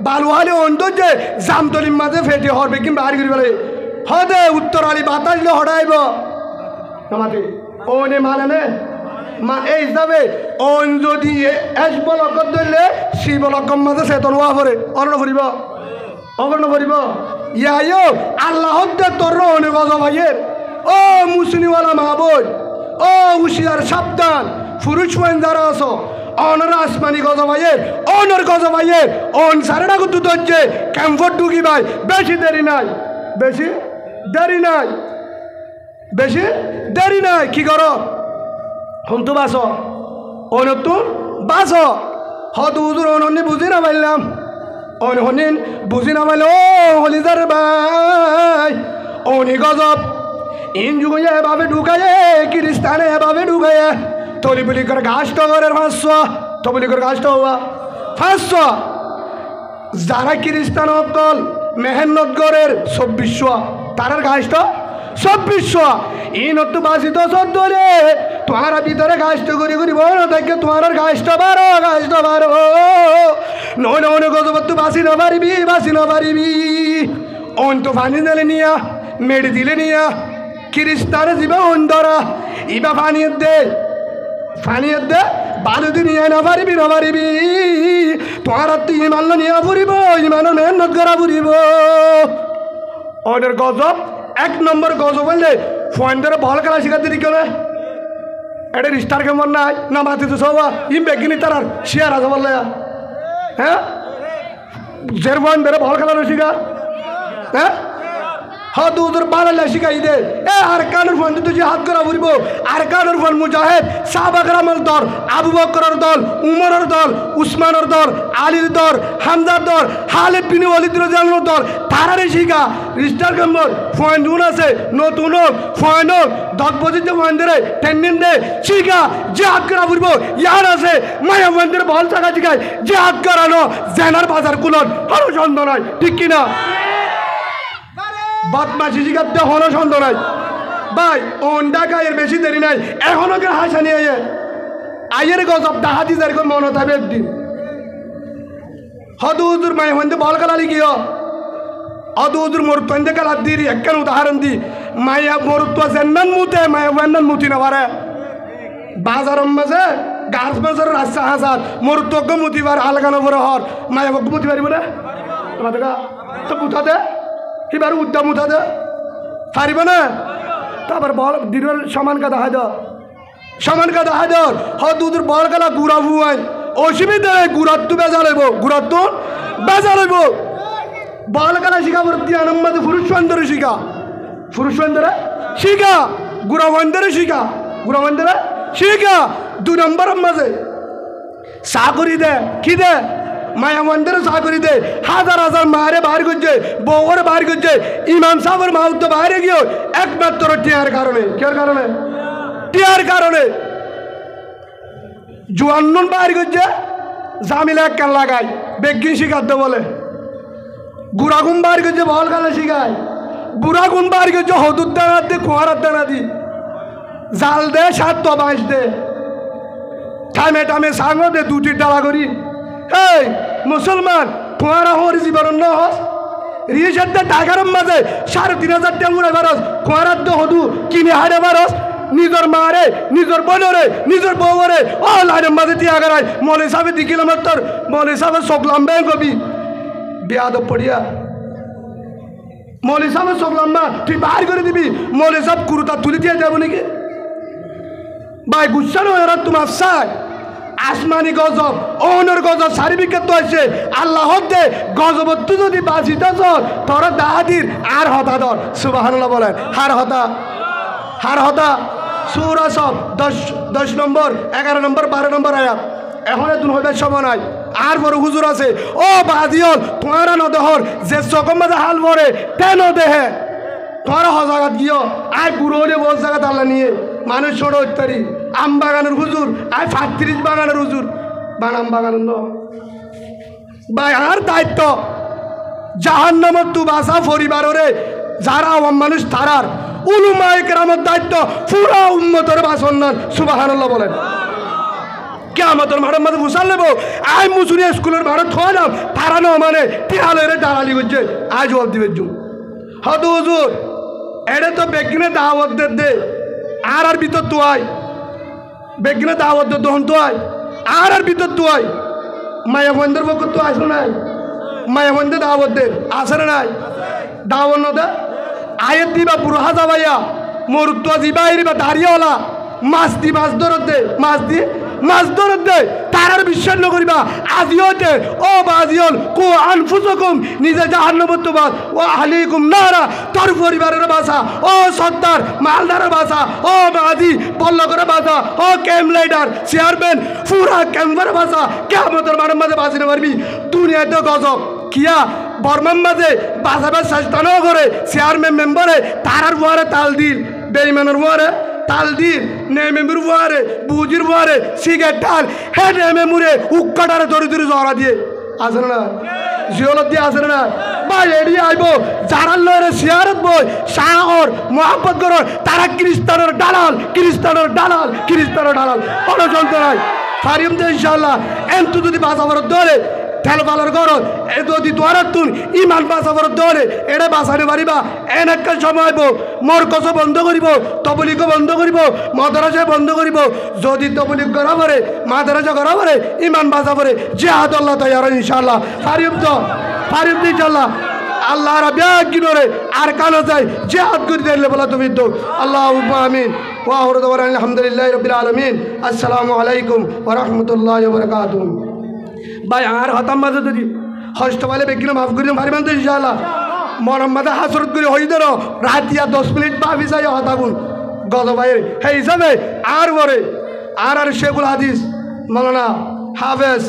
বালুহালি অন্তর্য জামতলির মাঝে ফেটি হর বেগিন বাহারি করি পেলে হদে উত্তর আলী বাতাস হড়াইব নামাতে ওনে মানে নে মা এই হিসাবে ওন যদি এস বলক ধরলে সি বলকম মাঝে চেতন হওয়া পরে অরণ ফুরিব অরণ ফুরিব ইয়াইও আল্লাহ তোর অনে গজব ভাইয়ের ও মুসলিওয়ালা মাহবুব ও হুশিয়ার সাবধান পুরুষ যারা আছো অনর আসমানি গজবাইয়ে অনর গজবাইয়ে অন সারেটা কুতু দজ্জে ক্যাম্পর ঢুকি ভাই বেশি দেরি নাই বেশি দেরি নাই বেশি দেরি নাই কি করো হন্তু বাস অনতুন বাস হত হুজুর অননি বুঝি না পাইলাম অনহনিন বুঝি না পাইলে ও হলিদার ভাই অনি গজব ইন যুগে এভাবে ঢুকায়ে খ্রিস্টানে এভাবে ঢুকায়ে তলিবলি করে ঘাস টগরের 500 তলিবলি করে ঘাস হওয়া 500 যারা খ্রিস্টান অকল মেহেন্নতগড়ের 2400 তারার ঘাসটা 2400 ইনতো বাসিত সদ্দরে তোমারা ভিতরে ঘাসটা করি করি বড় থাকে তোমার ঘাসটা বারো নয় গজবত্তু বাসি না পারিবি অন্ত পানি দিলে নিয়া মেড়ি দিলে নিয়া খ্রিস্টানে যাবে অন্ধরা ইবা পানিয়ে দে বালুদি নিয়ে না পারিবি তোমার তুই ইমান নিয়ে ফুরিব ইমান মেহনত করা ফুরিব ওদের গজব 1 নম্বর গজব বললে ফোন ধরে বল খেলা শিখাতে দিকে না এটা রিস্টার কেমন নাই না মাতি তো সব ইম বেগিনি তার শেয়ার আছে বললে হ্যাঁ জের ফোন ধরে বল খেলা শিখা হ্যাঁ हाँ तो उधर बाल शिकाई दे ए अरकानुर फन तुझे हाथ करा बुरीबो अरकानुर फन मुजाहिद साहब अकरामल दौर आबू बकर दल उमर दल उस्मान दल आलीर दल हामजा दल खालिद बिन ওয়ালিদ রাদিয়াল্লাহু দল তারারে শিখা রিস্টার নম্বর ফয়েন দুন আছে নতুন ফয়েন 10 পর্যন্ত ফয়েন ধরে টেন্ডিন দে শিখা যে হাত করা বুরিবো ইয়ার আছে মায়া মন্দির বল থাকা শিখায় যে হাত করানো জেনার বাজার কুলন কোনো সন্দেহ নাই ঠিক কি না বদমাশি শিখাতে হলো সন্দেহ নাই ভাই অন্ডা গায়ের বেশি দেরি নাই এখনো কে হাসানি আয়ের গজব ডাহাতি যেরকম মনে থাকবে একদিন হদু হুজুর মাই হন্দে বল কালালি গিয়ে হদু হুজুর মরুত্বন্দে কালা দিরি একখান উদাহরণ দি মায়া মরুত্ব জেন্নান মুতে মায়া ওয়ান্নান মুতি না পারে বাজার মাঝে গাছ বাজার রাস্তা হাজার মরুত্বজ্ঞ মুতিবার আলগানো বড় হর মায়া বক মুতি পারিব না তোমাদের তো মুথা দে এবার উদ্যম উঠা দে পারিব না তারপর বল দিনের সমান কাদা হাজার দুধের বল কালা গুড়া ভুয়াই অসুবিধা নেই গুড়াত্তু বেজা লইব গুড়াত্তু বেজা লইব বল কালা শিখা ভর্তি আনন্দ পুরুষ বন্ধরে শিখা গুড়া বন্ধরে শিখা 2 নম্বর মাঝে চাকরি দে কি দে মায়া মন্দিরে চাকরি দে হাজার মারে বাহির করছে বউরে বাহির করছে ইমাম সাহেবের মাউত বাইরে গিয়েও একমাত্র টিয়ার কারণে জুয়ান্নুন বাহির করছে জামিলা এক কান লাগায় বেগিন শিখাতে বলে গুড়াগুন বাহির করছে বল কালে শিখায় বুড়াগুন বাহির করছে হদুর দানা দিয়ে কুয়ারার দানা দি জাল দে 7 বাঁশ দে টামে সাঙ্গ দে 2টি ডালা করি এই মুসলমান তোমারা হর জীবন নহস রিয়েসাতে টাকার মাঝে 3500 টাকা উড়ে বারস কোয়ারাদ্দ হদু কিনে হারে বারস নিজের মারে নিজের বোনরে নিজের বউরে ও লাইনের মাঝে তিয়া গড়াই মৌলী সাহেব দিকিলাম তোর মৌলী সাহেব সকলাম বে কবি বেয়াদব পড়িয়া মৌলী সাহেব সকলাম না তুই বাহির করে দিবি মৌলী সাহেব কুরুতা তুলে দিয়ে যাবো নাকি ভাই গুচ্ছানো এরা তোমার সাই আসমানি গজব অনর গজব সার্বিকের তো আছে আল্লাহ দে গজবত্তু যদি বাঁচিতেছ তোর দাহাদির আর হতা ধর সুবহানাল্লাহ বলেন হার হতা সূরা সব 10 নম্বর 11 নম্বর 12 নম্বর আয়াত এখন এত হইবে সময় নাই আর বড় হুজুর আছে ও বাদিয়ল তোমারা নদহর যে সকম মাঝে হাল ভরে তেন দেহে তোরা হজাগাত গিয়ে আয় বুড়ো হলে বস জায়গা আল্লাহ নিয়ে মানুষ ছোট ইত্যাদি আম বাগানের হুজুর আয় 35 বাগানের হুজুর বানাম বাগানের ন ভাই আর দায়িত্ব জাহান্নামত তু বাসা পরিবারে যারা আওয়াম মানুষ তারার উলুমায়ে কেরামের দায়িত্ব পুরা উম্মতের বাসন নন সুবহানাল্লাহ বলেন কিয়ামতের মাঠের মধ্যে বুঝাল নেব আয় মুসুরি স্কুলের মাঠে থলাম তারা ন মানে টিহালের দালালি করছে আয় জবাব দিবে জু হদু হুজুর এটা তো বেগিনে দাওয়াত দে আর ভিতর তো আয় বেগিনে দাওয়াত দে দহন তো আয় আর ভিতর তো আয় মায়া বন্ধের পক্ষ তো আসো নাই মায়া বন্ধে দাওয়াত দে আসে নাই দাওয়াত ন দে আয়ের দিবা পুরো হাজা ভাইয়া মরুত্ব দিবা এরিবা দাঁড়িয়েওয়ালা মাছ ধরত দে মাছ দি মাছ ধরে দে তারার বিশ্বাস নকরিবা আজিওতে ও বাজিয়ল কো আনফুসকুম নিজে জাহান্নামত তোমার ও আহলিকুম নারা তোর পরিবারের বাসা ও সত্তার মালদারের বাসা ও মাদি পল্লকের বাসা ও ক্যাম্প লাইডার চেয়ারম্যান পুরা ক্যাম্পের বাসা কিয়ামতের মাঝে বাঁচিতে পারবি দুনিয়াতে গজব কিয়া বর্মার মাঝে বাঁচাবার চেষ্টা ন করে চেয়ারম্যান মেম্বারে তারার বুয়ারে তাল দিল বেইমানের বুয়ারে তাল দিল নেমেমুর বুয়ারে বুজির বুয়ারে সিগারেট টাল হে নেমেমুরে উক্কাটারে ধরে ধরে জড়া দিয়ে আসে না জিওলত দিয়ে আসে না বা এড়িয়ে আইব যারা লয়ে সিয়ারত বই সাহর মোহাম্মত করো তারা খ্রিস্টানের দালাল খ্রিস্টানের দালাল খ্রিস্টানের দালাল কোনো যন্ত্রণায় পারিম তো ইনশাল্লাহ এন্তু যদি বাঁচাবার ধরে তেল পালার করো এ যদি তোর তুন ইমান বাঁচাবার ধরে এটা বাঁচাতে পারিবা এন একটা সময় মোর কছ বন্ধ করিব তবলিগও বন্ধ করিব মাদ্রাসা বন্ধ করিব যদি তবলিগ করা পরে মাদ্রাসা করা পরে ইমান বাঁচা পরে জিহাদ আল্লাহ তৈয়ার ইনশাল্লাহ পারিম তো ইনশাল্লাহ আল্লাহ রাবিয়াগিনরে আর কানো যায় জিহাদ করে দিলে বলা তুমি তো আল্লাহুম্মা আমিন ওয়া আখিরু দাওয়ানা আলহামদুলিল্লাহি রাব্বিল আলামিন আসসালামু আলাইকুম ওয়া রাহমাতুল্লাহি ওয়া বারাকাতুহু ভাই আর হতাম মাঝে যদি হস্ত পালে বেগিনে মাফ করি পারিবেন তো ইনশাআল্লাহ মরম মাঝে হাসরত করে হই ধরো রাতিয়া 10 মিনিট ভাবি যাই হতাগুন গজ ভাইয়ের হে হিসাবে আর বরে আর শেখুল হাদিস মাওলানা হাফেজ